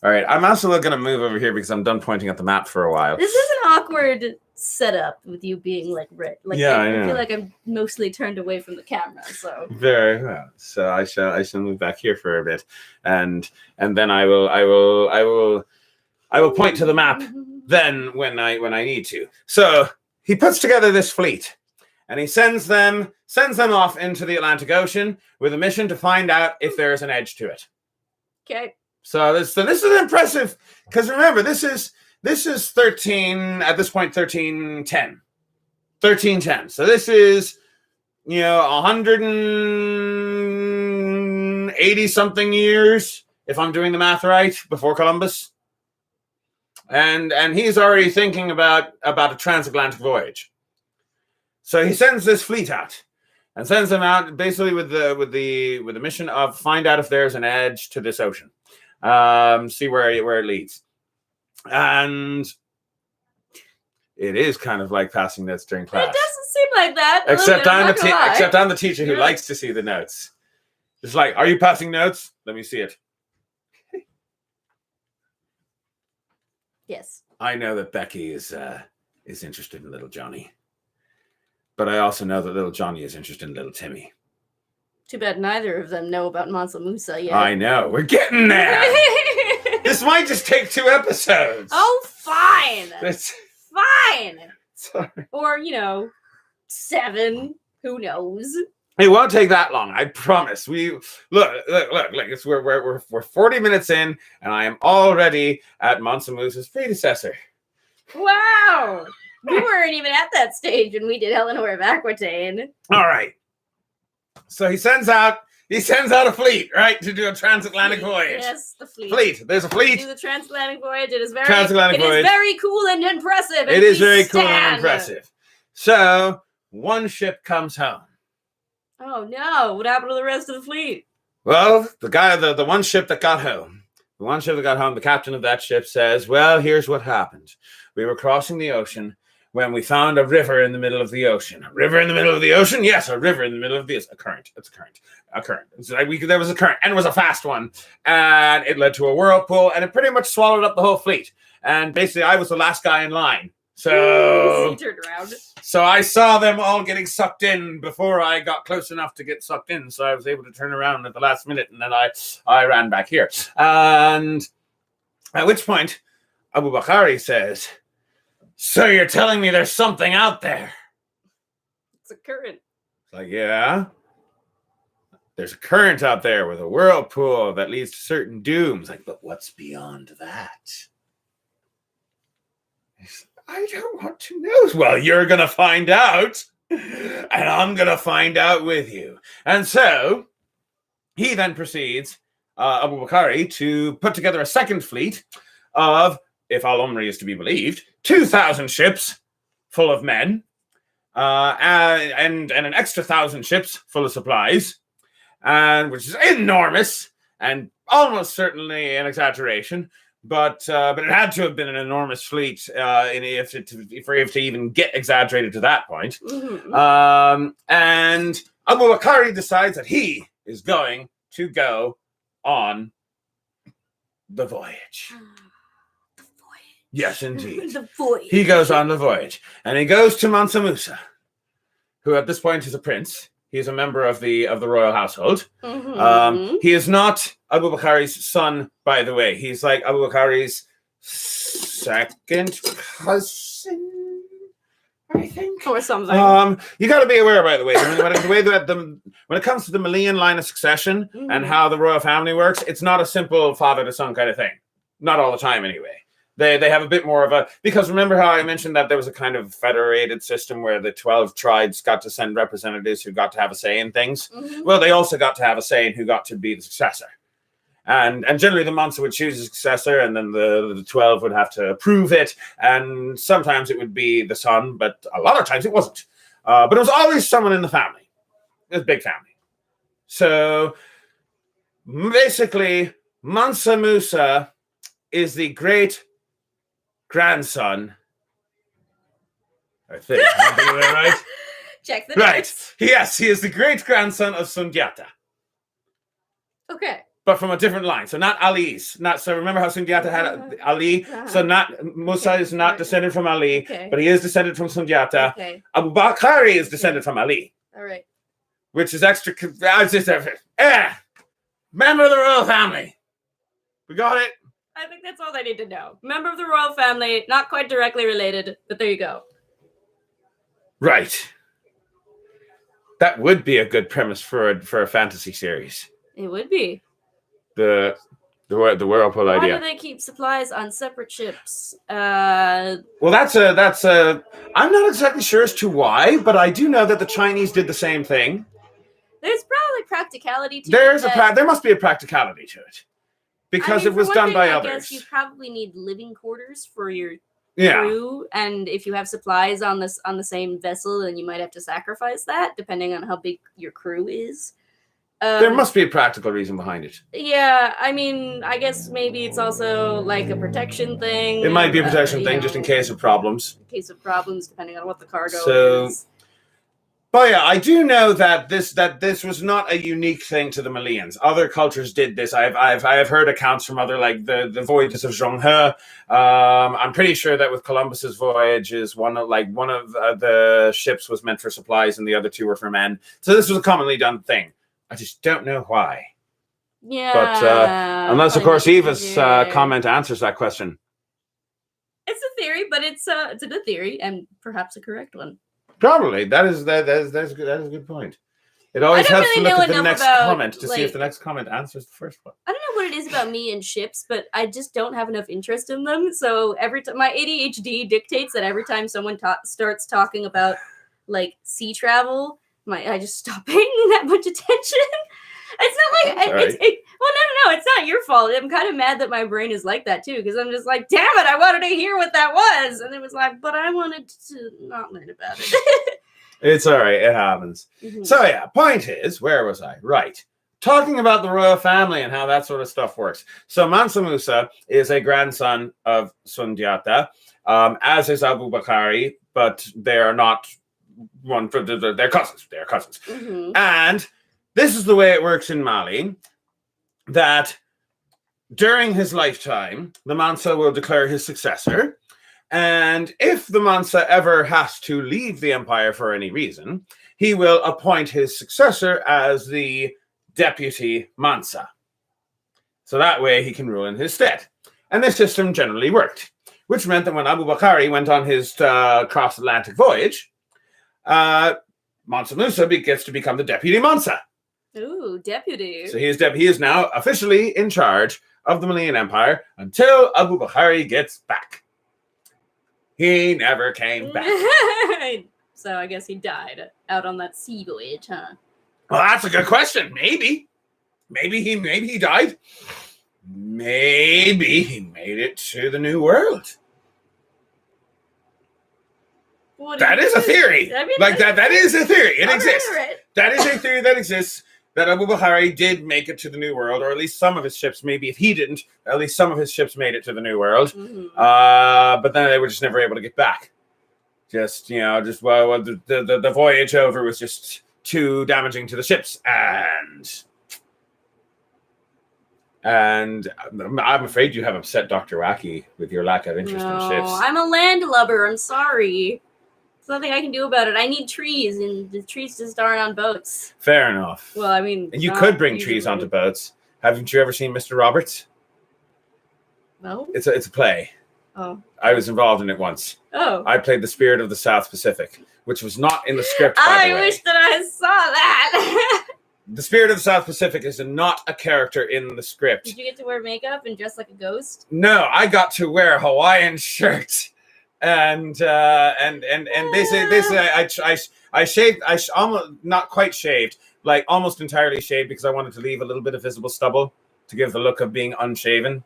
S1: All right, I'm also going to move over here because I'm done pointing at the map for a while.
S2: This is an awkward setup with you being like red. Like,
S1: yeah,
S2: I feel like I'm mostly turned away from the camera. So
S1: very well. So I shall move back here for a bit, and then I will point to the map then when I need to. So he puts together this fleet, and he sends them off into the Atlantic Ocean with a mission to find out if there is an edge to it.
S2: Okay.
S1: So this is impressive because remember this is 13 at this point 1310. So this is 180 something years if I'm doing the math right before Columbus. And he's already thinking about a transatlantic voyage. So he sends this fleet out. And sends them out basically with the mission of find out if there's an edge to this ocean. See where it leads. And it is kind of like passing notes during class.
S2: It doesn't seem like that.
S1: Except I'm the teacher who likes to see the notes. It's like, are you passing notes? Let me see it.
S2: Yes.
S1: I know that Becky is interested in little Johnny. But I also know that little Johnny is interested in little Timmy.
S2: Too bad neither of them know about Mansa Musa yet.
S1: I know. We're getting there. This might just take 2 episodes.
S2: Oh, fine. Fine.
S1: Sorry.
S2: Or, 7. Who knows?
S1: It won't take that long. I promise. We look. It's we're 40 minutes in, and I am already at Mansa Musa's predecessor.
S2: Wow. We weren't even at that stage when we did Eleanor of Aquitaine.
S1: All right. So he sends out a fleet, right, to do a transatlantic voyage.
S2: Yes, the fleet.
S1: There's a fleet.
S2: Do the transatlantic voyage. It is very
S1: voyage.
S2: Very cool and impressive.
S1: It is very cool and impressive. So one ship comes home.
S2: Oh no! What happened to the rest of the fleet?
S1: Well, the one ship that got home. The captain of that ship says, "Well, here's what happened. We were crossing the ocean when we found a river in the middle of the ocean. A river in the middle of the ocean? Yes, a river in the middle of a current. It's a current. There was a current, and it was a fast one, and it led to a whirlpool, and it pretty much swallowed up the whole fleet. And basically, I was the last guy in line. So
S2: he turned around.
S1: So I saw them all getting sucked in before I got close enough to get sucked in. So I was able to turn around at the last minute, and then I ran back here. And at which point, Abu Bakari says, "So you're telling me there's something out there?"
S2: It's a current.
S1: It's like, yeah. There's a current out there with a whirlpool that leads to certain dooms. Like, but what's beyond that? I don't want to know. Well, you're going to find out, and I'm going to find out with you. And so he then proceeds Abu Bakr to put together a second fleet of, if Al-Umri is to be believed, 2,000 ships full of men, and an extra 1,000 ships full of supplies, and which is enormous and almost certainly an exaggeration. But it had to have been an enormous fleet for it to even get exaggerated to that point.
S2: Mhm.
S1: And Abu Bakr decides that he is going to go on the voyage. Yes, indeed.
S2: The voyage.
S1: He goes on the voyage, and he goes to Mansa Musa, who at this point is a prince. He's a member of the royal household.
S2: Mhm.
S1: He is not Abu Bakr's son, by the way. He's like Abu Bakr's second cousin, I think,
S2: or something.
S1: You got to be aware, by the way, when it comes to the Malian line of succession and how the royal family works, it's not a simple father to son kind of thing. Not all the time, anyway. They have a bit more of a, because remember how I mentioned that there was a kind of federated system where the 12 tribes got to send representatives who got to have a say in things? Well, they also got to have a say in who got to be the successor. And generally the Mansa would choose a successor, and then the 12 would have to approve it, and sometimes it would be the son, but a lot of times it wasn't. But it was always someone in the family. It was a big family. So basically, Mansa Musa is the great grandson, I think. Am I doing that right?
S2: Check the
S1: Right.
S2: notes.
S1: Yes, he is the great grandson of Sundiata,
S2: Okay.
S1: but from a different line. So not Ali's. So remember how Sundiata had Ali? So not Musa is not descended from Ali, but he is descended from Sundiata.
S2: Okay.
S1: Abu Bakr is descended from Ali,
S2: All right.
S1: which is extra. Member of the royal family. We got it.
S2: I think that's all they need to know. Member of the royal family, not quite directly related, but there you go.
S1: Right. That would be a good premise for a fantasy series.
S2: It would be.
S1: The whirlpool
S2: Why
S1: idea.
S2: do they keep supplies on separate ships?
S1: Well, that's a. I'm not exactly sure as to why, but I do know that the Chinese did the same thing.
S2: There's probably practicality to
S1: There must be a practicality to it, because it was done by others.
S2: I guess you probably need living quarters for your
S1: Yeah.
S2: crew, and if you have supplies on the same vessel, then you might have to sacrifice that, depending on how big your crew is.
S1: There must be a practical reason behind it.
S2: Yeah, I mean, I guess maybe it's also like a protection thing.
S1: It might be a protection thing, just in case of problems.
S2: In case of problems, depending on what the cargo is.
S1: But yeah, I do know that this was not a unique thing to the Malians. Other cultures did this. I've heard accounts from other, like the voyages of Zheng He. I'm pretty sure that with Columbus's voyages, one of the ships was meant for supplies and the other two were for men. So this was a commonly done thing. I just don't know why.
S2: Yeah.
S1: But unless, of course, Eva's comment answers that question.
S2: It's a theory, but it's a good theory and perhaps a correct one.
S1: Probably. That is a good point. It always helps to look at the next comment to see if the next comment answers the first one.
S2: I don't know what it is about me and ships, but I just don't have enough interest in them. So every time my ADHD dictates that every time someone starts talking about like sea travel, I just stop paying that much attention. It's not like no, it's not your fault. I'm kind of mad that my brain is like that too, because I'm just like, damn it, I wanted to hear what that was, and it was like, but I wanted to not learn about it.
S1: It's all right. It happens.
S2: Mm-hmm.
S1: So yeah, point is, where was I? Right. Talking about the royal family and how that sort of stuff works. So Mansa Musa is a grandson of Sundiata, as is Abu Bakr, but they are not one for they're cousins. They're cousins.
S2: Mm-hmm.
S1: And this is the way it works in Mali, that during his lifetime, the Mansa will declare his successor. And if the Mansa ever has to leave the empire for any reason, he will appoint his successor as the deputy Mansa. So that way he can rule in his stead. And this system generally worked, which meant that when Abu Bakr went on his cross-Atlantic voyage, Mansa Musa gets to become the deputy Mansa.
S2: Ooh, deputy.
S1: So he is now officially in charge of the Malian Empire until Abu Bakr gets back. He never came back.
S2: So I guess he died out on that sea voyage, huh?
S1: Well, that's a good question. Maybe. Maybe he died. Maybe he made it to the New World. That is a theory. I mean, that is a theory. It exists. That is a theory that exists. That Abu Bakari did make it to the New World, or at least some of his ships. Maybe if he didn't, at least some of his ships made it to the New World. Mm-hmm. But then they were just never able to get back. The voyage over was just too damaging to the ships, and I'm afraid you have upset Dr. Wacky with your lack of interest in ships.
S2: I'm a landlubber. I'm sorry. There's nothing I can do about it. I need trees, and the trees just aren't on boats.
S1: Fair enough.
S2: Well, I mean...
S1: You could bring trees onto boats. Haven't you ever seen Mr. Roberts?
S2: No.
S1: It's a play.
S2: Oh.
S1: I was involved in it once.
S2: Oh.
S1: I played the Spirit of the South Pacific, which was not in the script, by the way.
S2: I wish that I saw that.
S1: The Spirit of the South Pacific is not a character in the script.
S2: Did you get to wear makeup and dress like a ghost?
S1: No, I got to wear a Hawaiian shirt. And they say I shaved. I almost not quite shaved, like almost entirely shaved, because I wanted to leave a little bit of visible stubble to give the look of being unshaven,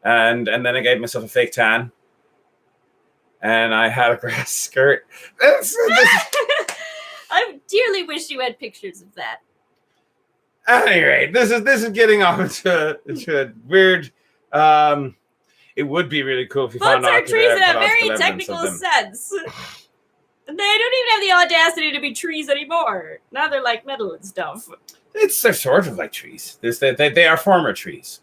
S1: and then I gave myself a fake tan, and I had a grass skirt.
S2: I dearly wish you had pictures of that.
S1: At any rate, this is getting off into a weird. It would be really cool if you found out.
S2: Boats are trees in a very technical sense. They don't even have the audacity to be trees anymore. Now they're like metal and stuff.
S1: They're sort of like trees. They are former trees.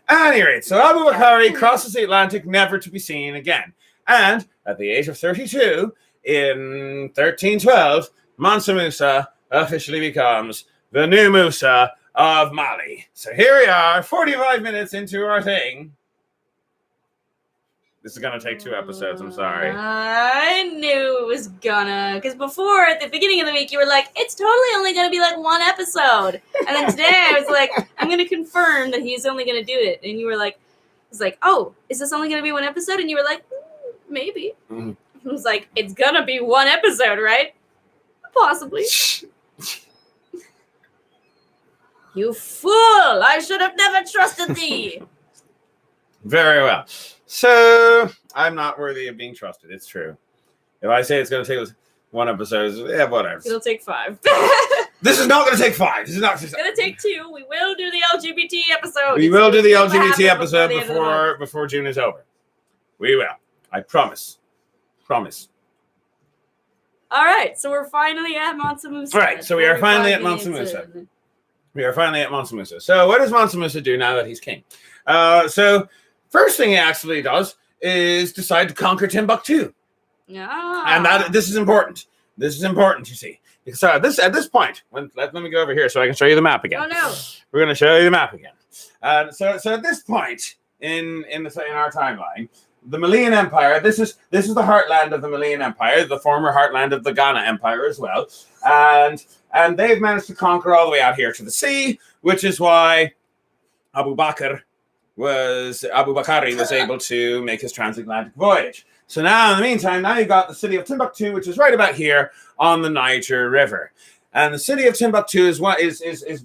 S1: At any rate, so Abu Bakari crosses the Atlantic, never to be seen again. And at the age of 32, in 1312, Mansa Musa officially becomes the new Musa of Mali. So here we are, 45 minutes into our thing. This is going to take 2 episodes, I'm sorry.
S2: I knew it was gonna. Because before, at the beginning of the week, you were like, it's totally only going to be like 1 episode. And then today, I was like, I'm going to confirm that he's only going to do it. And you were like, oh, is this only going to be 1 episode? And you were like, maybe. Mm-hmm. I was like, it's going to be 1 episode, right? Possibly. You fool! I should have never trusted thee!
S1: Very well. So, I'm not worthy of being trusted. It's true. If I say it's going to take us 1 episode, yeah, whatever.
S2: It'll take 5.
S1: This is not going to take 5. This is not.
S2: It's going to take 2. We will do the LGBT episode.
S1: We will do the LGBT episode before June is over. We will. I promise. Promise.
S2: All right. So we're finally at Mansa Musa.
S1: All right. So we are finally at Mansa Musa. We are finally at Mansa Musa. So what does Mansa Musa do now that he's king? So first thing he actually does is decide to conquer Timbuktu.
S2: Yeah.
S1: And this is important. This is important, you see. Because at this point, let me go over here so I can show you the map again.
S2: Oh no.
S1: We're going to show you the map again. So at this point in our timeline, the Malian Empire, this is the heartland of the Malian Empire, the former heartland of the Ghana Empire as well. And they've managed to conquer all the way out here to the sea, which is why Abu Bakari was able to make his transatlantic voyage. So now, in the meantime, now you've got the city of Timbuktu, which is right about here on the Niger River. And the city of Timbuktu is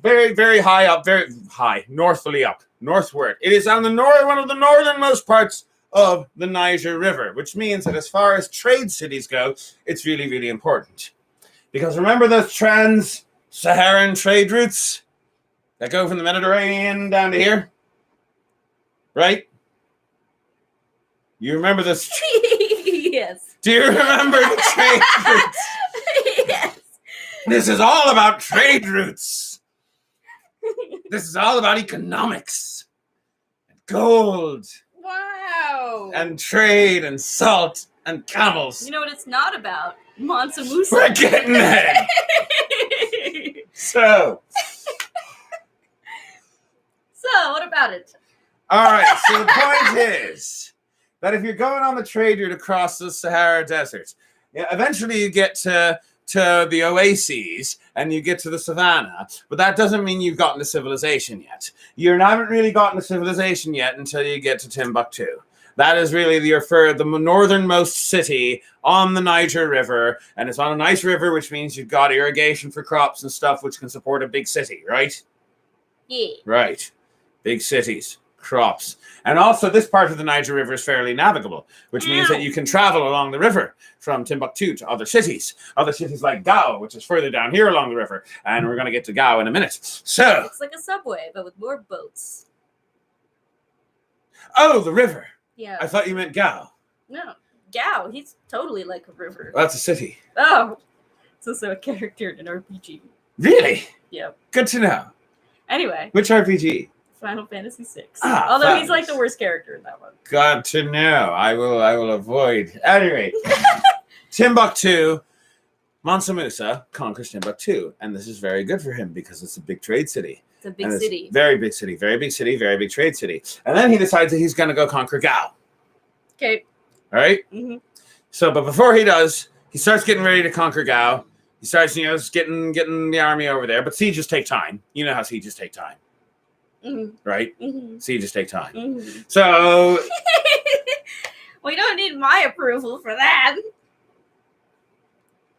S1: very, very high up, very high, northward. It is on one of the northernmost parts of the Niger River, which means that as far as trade cities go, it's really, really important. Because remember those trans-Saharan trade routes that go from the Mediterranean down to here? Right? You remember this?
S2: Yes.
S1: Do you remember the trade routes?
S2: Yes.
S1: This is all about trade routes. This is all about economics. And gold.
S2: Wow.
S1: And trade and salt and camels.
S2: You know what it's not about? Mansa Musa.
S1: We're getting there. So,
S2: what about it?
S1: All right. So the point is that if you're going on the trade route across the Sahara Desert, eventually you get to the oases and you get to the savannah, but that doesn't mean you've gotten to civilization yet. You haven't really gotten to civilization yet until you get to Timbuktu. That is really the northernmost city on the Niger River, and it's on a nice river, which means you've got irrigation for crops and stuff, which can support a big city, right?
S2: Yeah.
S1: Right. Big cities, crops. And also this part of the Niger River is fairly navigable, which means that you can travel along the river from Timbuktu to other cities. Other cities like Gao, which is further down here along the river. And we're going to get to Gao in a minute. So.
S2: It's like a subway, but with more boats.
S1: Oh, the river.
S2: Yeah.
S1: I thought you meant Gao.
S2: No. Gao, he's totally like a river.
S1: Well, that's a city.
S2: Oh. It's also a character in an RPG.
S1: Really?
S2: Yep.
S1: Good to know.
S2: Anyway.
S1: Which RPG?
S2: Final Fantasy VI.
S1: Ah,
S2: although
S1: fabulous.
S2: he's like the worst character in that one.
S1: Got to know. I will avoid. Anyway. Timbuktu. Mansa Musa conquers Timbuktu. And this is very good for him because it's a big trade city.
S2: It's a big city.
S1: Very big city. Very big city. Very big trade city. And then he decides that he's going to go conquer Gao.
S2: Okay.
S1: All right?
S2: Mm-hmm.
S1: So, but before he does, he starts getting ready to conquer Gao. He starts, getting the army over there. But sieges take time. You know how sieges take time.
S2: Mm-hmm.
S1: Right?
S2: Mm-hmm.
S1: Sieges take time.
S2: Mm-hmm.
S1: So...
S2: We don't need my approval for that.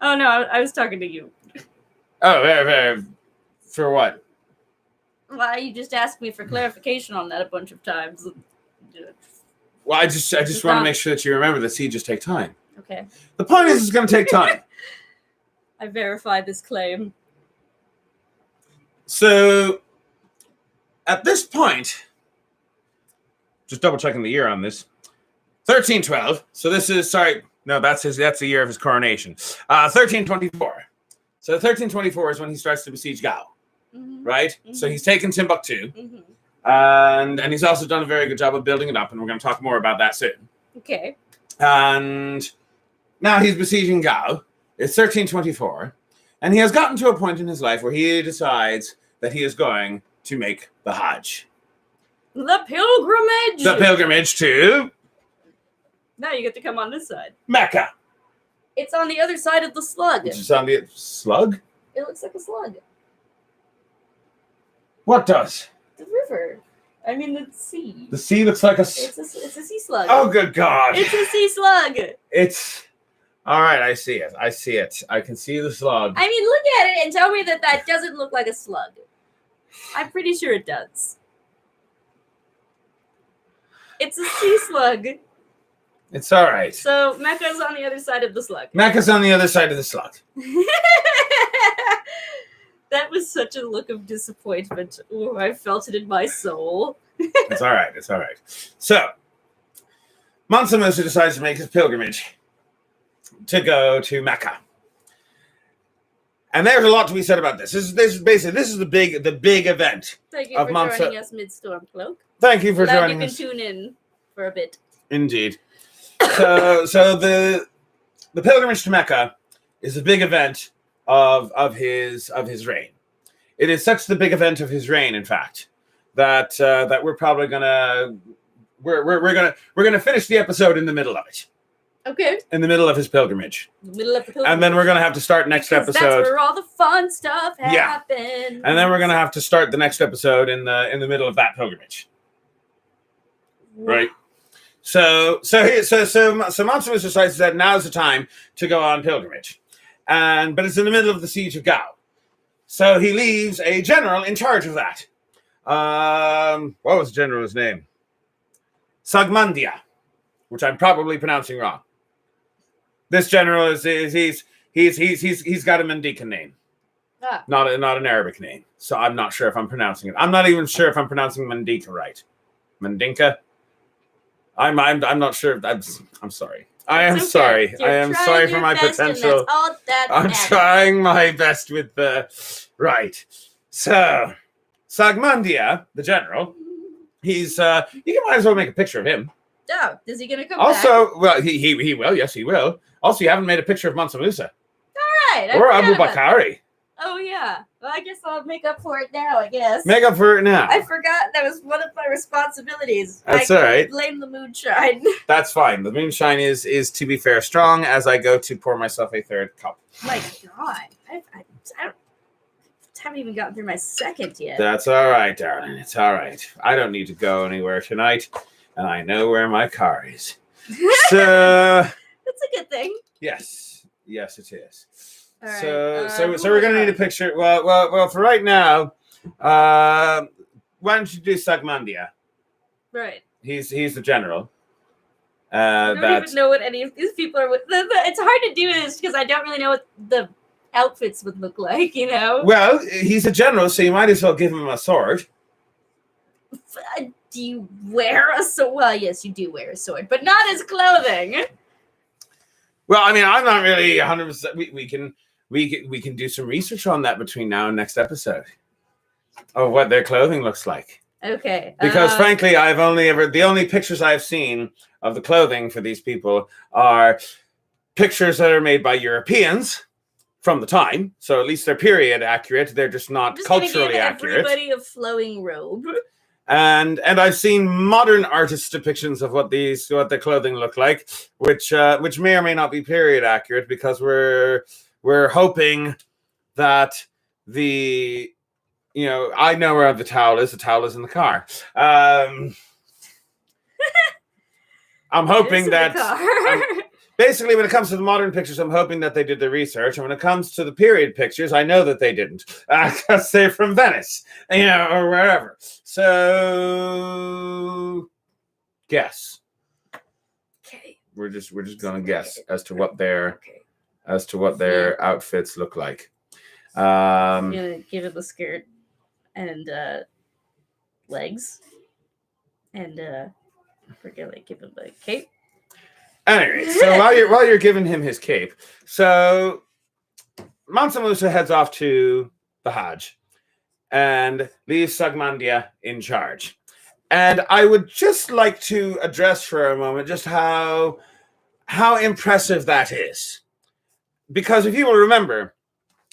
S2: Oh, no, I was talking to you.
S1: Oh, for what?
S2: Why you just asked me for clarification on that a bunch of times.
S1: Well, I just want to make sure that you remember that sieges take time.
S2: Okay.
S1: The point is, it's going to take time.
S2: I verified this claim.
S1: So, at this point, just double checking the year on this, 1312. So this is that's the year of his coronation. 1324. So 1324 is when he starts to besiege Gao, right? Mm-hmm. So he's taken Timbuktu, and he's also done a very good job of building it up, and we're going to talk more about that soon.
S2: Okay.
S1: And now he's besieging Gao. It's 1324, and he has gotten to a point in his life where he decides that he is going to make the Hajj.
S2: The pilgrimage!
S1: The pilgrimage to...
S2: Now you get to come on this side.
S1: Mecca.
S2: It's on the other side of the slug.
S1: Which is on the... Slug?
S2: It looks like a slug.
S1: What does?
S2: The river. I mean, the sea.
S1: The sea looks like a...
S2: It's a sea slug.
S1: Oh, good God.
S2: It's a sea slug.
S1: It's... All right, I see it. I can see the slug.
S2: I mean, look at it and tell me that doesn't look like a slug. I'm pretty sure it does. It's a sea slug.
S1: It's all right.
S2: So Mecca's on the other side of the slug.
S1: Mecca's on the other side of the slug.
S2: That was such a look of disappointment. Oh, I felt it in my soul.
S1: It's all right. It's all right. So, Monsoon Moosa decides to make his pilgrimage to go to Mecca. And there's a lot to be said about this. This is the big event.
S2: Thank you for joining us mid-storm, Cloak.
S1: Thank you for joining us.
S2: You can tune in for a bit.
S1: Indeed. So the pilgrimage to Mecca is a big event of his reign. It is such the big event of his reign, in fact, that we're probably gonna finish the episode in the middle of it.
S2: Okay.
S1: In the middle of his pilgrimage.
S2: The middle of the pilgrimage.
S1: And then we're going to have to start next episode.
S2: That's where all the fun stuff happens.
S1: Yeah. And then we're going to have to start the next episode in the middle of that pilgrimage. Right? So Monsoon Moosa decides that now's the time to go on pilgrimage. But it's in the middle of the siege of Gao. So he leaves a general in charge of that. What was the general's name? Sagmandia, which I'm probably pronouncing wrong. This general he's got a Mandinka name, not an Arabic name. So I'm not sure if I'm pronouncing it. I'm not even sure if I'm pronouncing Mandinka right. Mandinka. I'm not sure. I'm sorry. I am sorry. I am sorry for my potential. I'm trying my best with the right. So Sagmandia, the general, he's you might as well make a picture of him.
S2: Oh, is he gonna come
S1: also,
S2: back?
S1: Well, he will. Yes, he will. Also, you haven't made a picture of Mansa Musa.
S2: All right.
S1: Or Abu Bakari.
S2: Oh, yeah. Well, I guess I'll make up for it now, I guess.
S1: Make up for it now.
S2: I forgot that was one of my responsibilities.
S1: That's all right.
S2: Blame the moonshine.
S1: That's fine. The moonshine is, to be fair, strong as I go to pour myself a third cup.
S2: My God. I haven't even gotten through my second yet.
S1: That's all right, darling. It's all right. I don't need to go anywhere tonight, and I know where my car is. So
S2: that's a good thing.
S1: Yes, it is.
S2: All right.
S1: So we're gonna need a picture. Well, for right now, why don't you do Sagmandia?
S2: Right.
S1: He's the general.
S2: I don't even know what any of these people are with. It's hard to do this because I don't really know what the outfits would look like, you know?
S1: Well, he's a general, so you might as well give him a sword.
S2: Do you wear a sword? Well, yes, you do wear a sword, but not as clothing.
S1: Well, I mean, I'm not really 100%. We can do some research on that between now and next episode of what their clothing looks like.
S2: Okay.
S1: Because frankly, the only pictures I've seen of the clothing for these people are pictures that are made by Europeans from the time. So at least they're period accurate. They're just not culturally accurate.
S2: Everybody a flowing robe.
S1: And I've seen modern artists' depictions of what their clothing look like, which may or may not be period accurate, because we're hoping that I know where the towel is. The towel is in the car. I'm hoping that basically when it comes to the modern pictures, I'm hoping that they did the research. And when it comes to the period pictures, I know that they didn't. Because they're from Venice, or wherever. So guess.
S2: Okay.
S1: We're just gonna guess as to what their outfits look like.
S2: I'm gonna give it the skirt and legs, and give him the cape.
S1: Anyway, so while you're giving him his cape, so Mansa Musa heads off to the Hajj and leaves Sagmandia in charge. And I would just like to address for a moment just how impressive that is. Because if you will remember,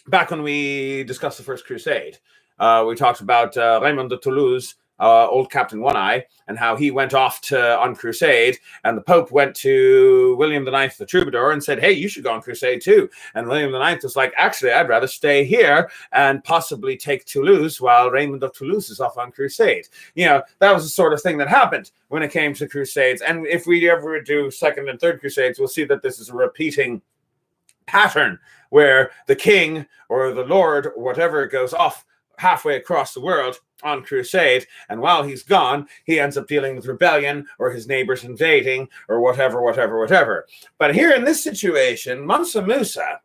S1: back when we discussed the First Crusade, we talked about Raymond de Toulouse, old Captain One Eye, and how he went off on crusade, and the Pope went to William IX, the troubadour, and said, hey, you should go on crusade too. And William IX was like, actually, I'd rather stay here and possibly take Toulouse while Raymond of Toulouse is off on crusade. That was the sort of thing that happened when it came to crusades. And if we ever do second and third crusades, we'll see that this is a repeating pattern where the king or the lord or whatever goes off halfway across the world on crusade, and while he's gone, he ends up dealing with rebellion or his neighbors invading or whatever. But here in this situation, Mansa Musa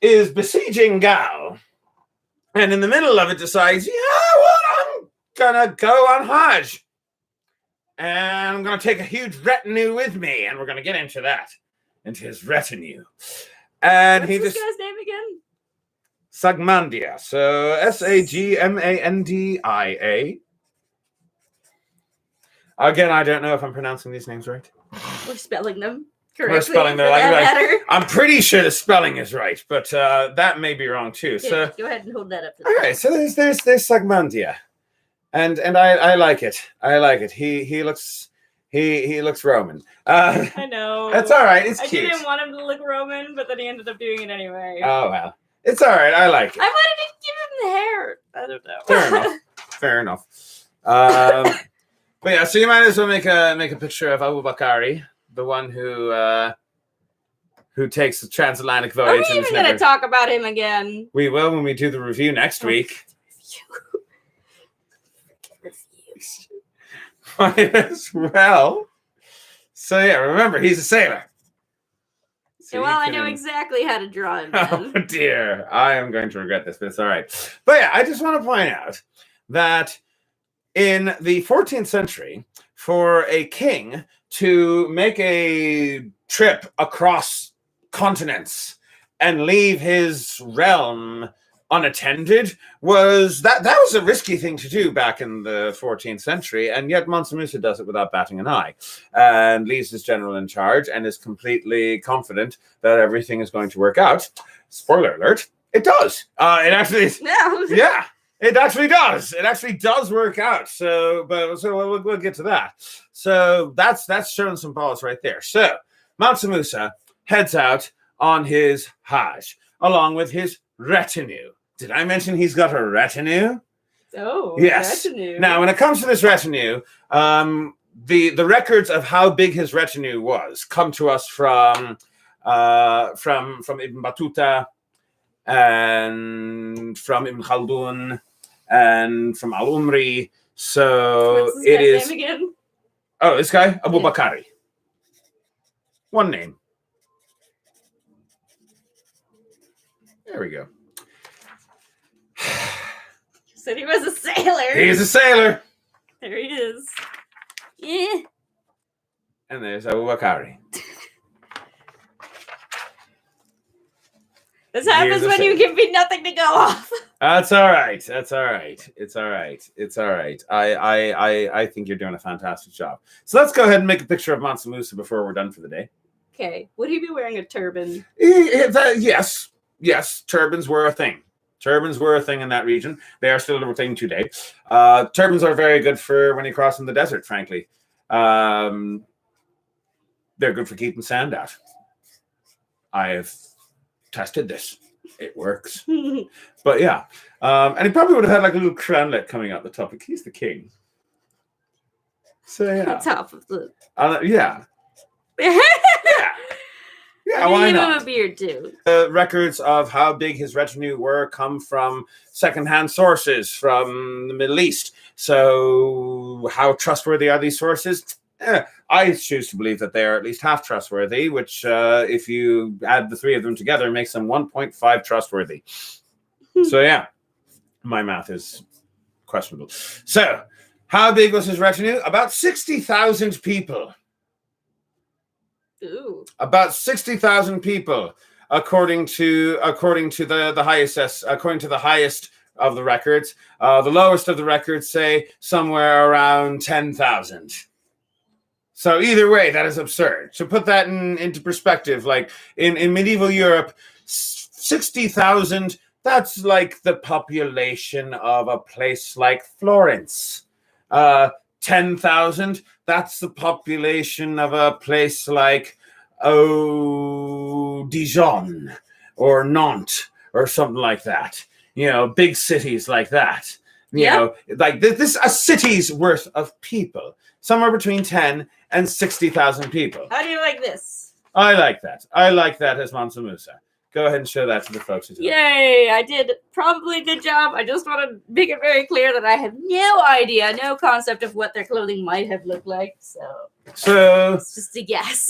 S1: is besieging Gal, and in the middle of it decides, I'm gonna go on Hajj, and I'm gonna take a huge retinue with me, and we're gonna get into his retinue. And
S2: What's this guy's name again?
S1: Sagmandia. So Sagmandia. Again, I don't know if I'm pronouncing these names right.
S2: We're spelling them correctly.
S1: We're spelling them
S2: matter.
S1: I'm pretty sure the spelling is right, but that may be wrong too.
S2: Yeah,
S1: so
S2: go ahead and hold that up.
S1: All right. So there's Sagmandia, and I like it. I like it. He looks Roman.
S2: I know.
S1: That's all right. It's cute.
S2: I didn't want him to look Roman, but then he ended up doing it anyway.
S1: Oh well. It's all right. I like it.
S2: I wanted to give him the hair. I don't know.
S1: Fair enough. But yeah, so you might as well make a picture of Abu Bakari, the one who takes the transatlantic voyage.
S2: Are we even going to talk about him again?
S1: We will when we do the review next week. Might as well. So yeah, remember, he's a sailor. So
S2: well, I know exactly how to draw him.
S1: Oh dear, I am going to regret this, but it's all right. But yeah, I just want to point out that in the 14th century, for a king to make a trip across continents and leave his realm unattended was a risky thing to do back in the 14th century, and yet Mansa Musa does it without batting an eye and leaves his general in charge and is completely confident that everything is going to work out. Spoiler alert, it does. It actually yeah, it actually does. It actually does work out. So we'll get to that. So that's showing some balls right there. So Mansa Musa heads out on his Hajj along with his retinue. Did I mention he's got a retinue?
S2: Oh,
S1: yes.
S2: Retinue.
S1: Now, when it comes to this retinue, the records of how big his retinue was come to us from Ibn Battuta and from Ibn Khaldun and from Al Umri. So
S2: What's this
S1: it
S2: guy's
S1: is.
S2: name again?
S1: Oh, this guy Abu Bakari. One name. There we go.
S2: Said he was a sailor.
S1: He's a sailor.
S2: There he is. Yeah.
S1: And there's Abu Bakari.
S2: This happens when you give me nothing to go off.
S1: That's all right. That's all right. It's all right. It's all right. I think you're doing a fantastic job. So let's go ahead and make a picture of Mansa Musa before we're done for the day.
S2: Okay. Would he be wearing a turban?
S1: Yes. Yes. Turbans were a thing. Turbans were a thing in that region. They are still a thing today. Turbans are very good for when you cross in the desert, frankly. They're good for keeping sand out. I have tested this. It works. But yeah. And he probably would have had like a little crownlet coming out the top. He's the king. So yeah.
S2: On top of the...
S1: Yeah.
S2: yeah.
S1: Yeah, why
S2: give
S1: not?
S2: him a beard too.
S1: Records of how big his retinue were come from secondhand sources from the Middle East. So how trustworthy are these sources? I choose to believe that they are at least half trustworthy, which if you add the three of them together, makes them 1.5 trustworthy. So yeah, my math is questionable. So how big was his retinue? About 60,000 people.
S2: Ooh.
S1: About 60,000 people, according to the highest of the records. The lowest of the records say somewhere around 10,000. So either way, that is absurd. To put that into perspective, like in medieval Europe, 60,000, that's like the population of a place like Florence. 10,000, that's the population of a place like, Dijon or Nantes or something like that. You know, big cities like that. You know, like this a city's worth of people. Somewhere between 10 and 60,000 people.
S2: How do you like this?
S1: I like that. I like that as Mansa Musa. Go ahead and show that to the folks.
S2: Yay! I did probably a good job. I just want to make it very clear that I have no idea, no concept of what their clothing might have looked like. So it's just a guess.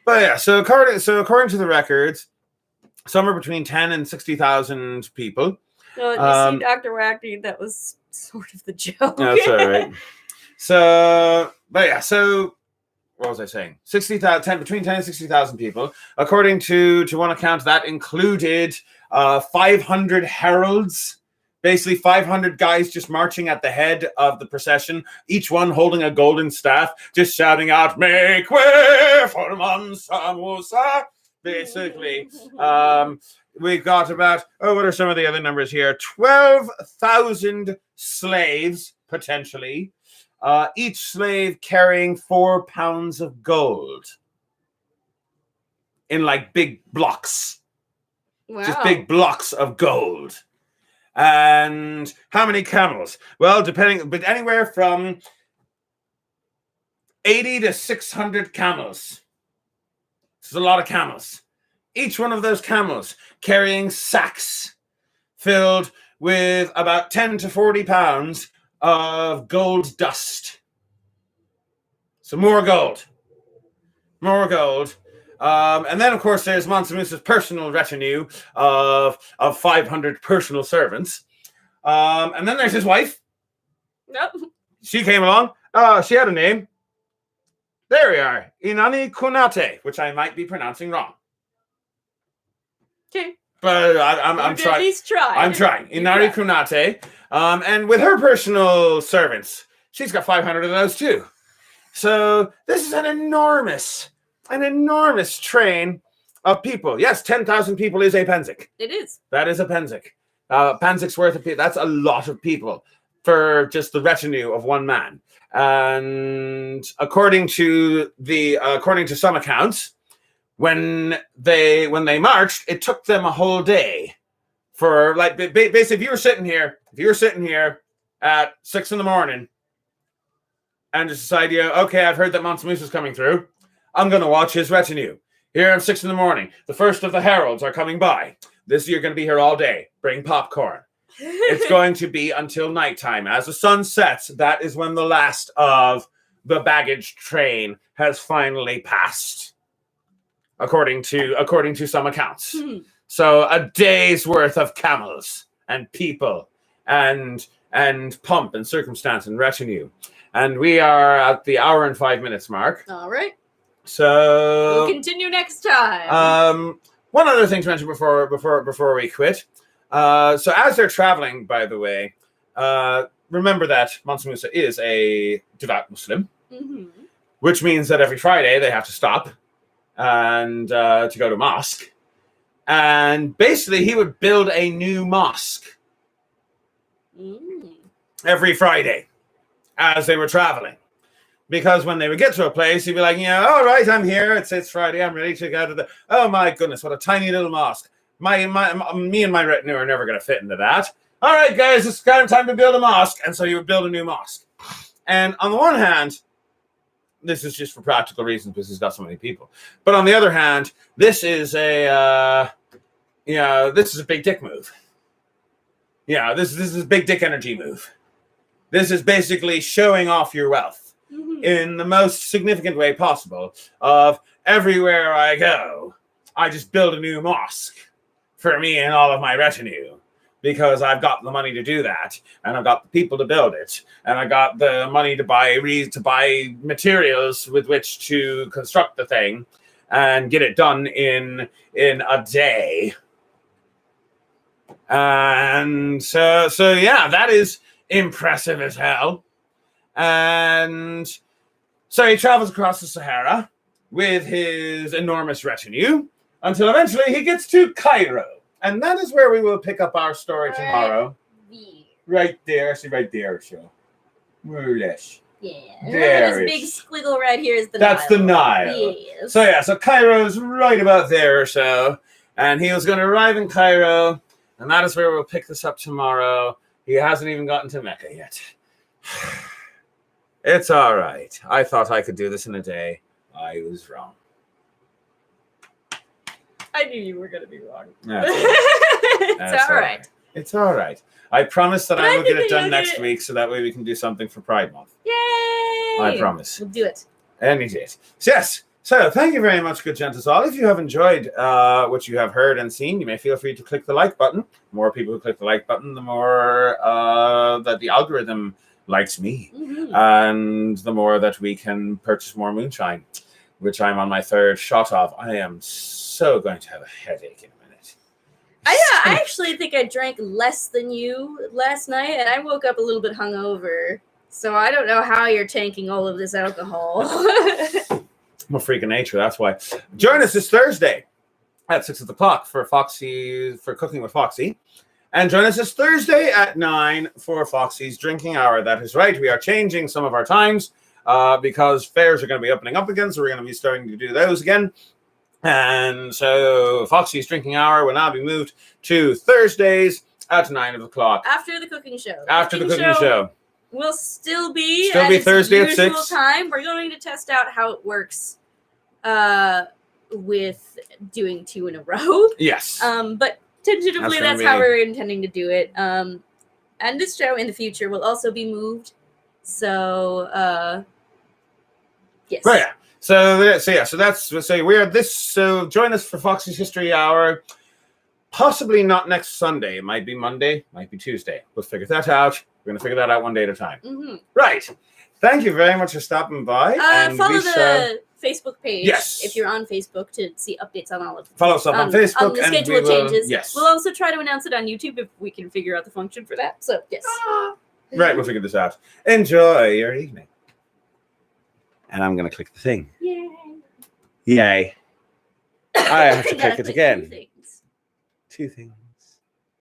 S1: But yeah, so according to the records, somewhere between 10 and 60,000 people.
S2: So you see, Dr. Wackney, that was sort of the joke.
S1: That's all right. So, but yeah, so what was I saying? 60,000, between 10 and 60,000 people. According to one account, that included 500 heralds, basically 500 guys just marching at the head of the procession, each one holding a golden staff, just shouting out, "Make way for Mansa Musa," basically. We've got about, what are some of the other numbers here? 12,000 slaves, potentially. Each slave carrying 4 pounds of gold in like big blocks.
S2: Wow.
S1: Just big blocks of gold. And how many camels? Well, but anywhere from 80 to 600 camels. This is a lot of camels. Each one of those camels carrying sacks filled with about 10 to 40 pounds of gold dust. So more gold. And then, of course, there's Mansa Musa's personal retinue of 500 personal servants. And then there's his wife.
S2: Nope.
S1: She came along. She had a name. There we are. Inani Kunate, which I might be pronouncing wrong.
S2: Okay.
S1: But I'm trying.
S2: At least try.
S1: I'm trying. Inari Kunate. And with her personal servants, she's got 500 of those too. So this is an enormous train of people. Yes, 10,000 people is a Penzik.
S2: It is.
S1: That is a Penzik. Penzik's worth of people. That's a lot of people for just the retinue of one man. And according to some accounts, when they marched, it took them a whole day. For like basically, if you were sitting here at 6 a.m. and just decide, okay, I've heard that Mansa Musa's coming through. I'm going to watch his retinue. Here at 6 a.m. The first of the heralds are coming by. You're going to be here all day. Bring popcorn. It's going to be until nighttime. As the sun sets, that is when the last of the baggage train has finally passed, according to some accounts. So a day's worth of camels and people and pomp and circumstance and retinue. And we are at the hour and 5 minutes mark.
S2: All right.
S1: So
S2: we'll continue next time.
S1: One other thing to mention before we quit. So as they're traveling, by the way, remember that Mansa Musa is a devout Muslim, which means that every Friday they have to stop and to go to mosque. And basically, he would build a new mosque every Friday as they were traveling. Because when they would get to a place, he'd be like, all right, I'm here. It's Friday. I'm ready to go to the... Oh, my goodness, what a tiny little mosque. Me and my retinue are never going to fit into that. All right, guys, it's kind of time to build a mosque. And so he would build a new mosque. And on the one hand, this is just for practical reasons because he's got so many people. But on the other hand, this is a big dick move. This is a big dick energy move. This is basically showing off your wealth in the most significant way possible. Of everywhere I go, I just build a new mosque for me and all of my retinue. Because I've got the money to do that, and I've got the people to build it, and I got the money to buy materials with which to construct the thing, and get it done in a day. And so yeah, that is impressive as hell. And so he travels across the Sahara with his enormous retinue until eventually he gets to Cairo. And that is where we will pick up our story tomorrow. Right there. See, right there, show. More or less.
S2: Yeah. This big squiggle right here is the Nile.
S1: That's the Nile.
S2: Yes.
S1: So Cairo's right about there or so. And he was going to arrive in Cairo. And that is where we'll pick this up tomorrow. He hasn't even gotten to Mecca yet. It's all right. I thought I could do this in a day. I was wrong.
S2: I knew you were going to be wrong.
S1: It's
S2: all right.
S1: It's all right. I promise that I will get it done next week so that way we can do something for Pride Month.
S2: Yay!
S1: I promise.
S2: We'll do it.
S1: Any days. Yes. So thank you very much, good gents all. If you have enjoyed what you have heard and seen, you may feel free to click the like button. The more people who click the like button, the more that the algorithm likes me. And the more that we can purchase more moonshine, which I'm on my third shot of. I am so going to have a headache in a minute.
S2: I actually think I drank less than you last night, and I woke up a little bit hungover. So I don't know how you're tanking all of this alcohol.
S1: I'm a freak of nature, that's why. Join us this Thursday at 6 o'clock for Cooking with Foxy. And join us this Thursday at 9 for Foxy's Drinking Hour. That is right, we are changing some of our times because fairs are going to be opening up again, so we're going to be starting to do those again. And so Foxy's Drinking Hour will now be moved to Thursdays at 9 o'clock.
S2: After the cooking show.
S1: After the cooking show.
S2: Will still be
S1: Thursday at 6
S2: time. We're going to test out how it works with doing 2 in a row.
S1: Yes.
S2: But tentatively that's how we're intending to do it. And this show in the future will also be moved. So yes.
S1: Right. Yeah. So join us for Foxy's History Hour. Possibly not next Sunday. It might be Monday, might be Tuesday. We'll figure that out. We're going to figure that out one day at a time. Right. Thank you very much for stopping by.
S2: Follow the Facebook page.
S1: Yes.
S2: If you're on Facebook to see updates on all of them.
S1: Follow us up on Facebook.
S2: On the schedule changes.
S1: Yes.
S2: We'll also try to announce it on YouTube if we can figure out the function for that. So, yes.
S1: Right, we'll figure this out. Enjoy your evening. And I'm going to click the thing. Yay. I have to click it again.
S2: 2 things.
S1: 2 things.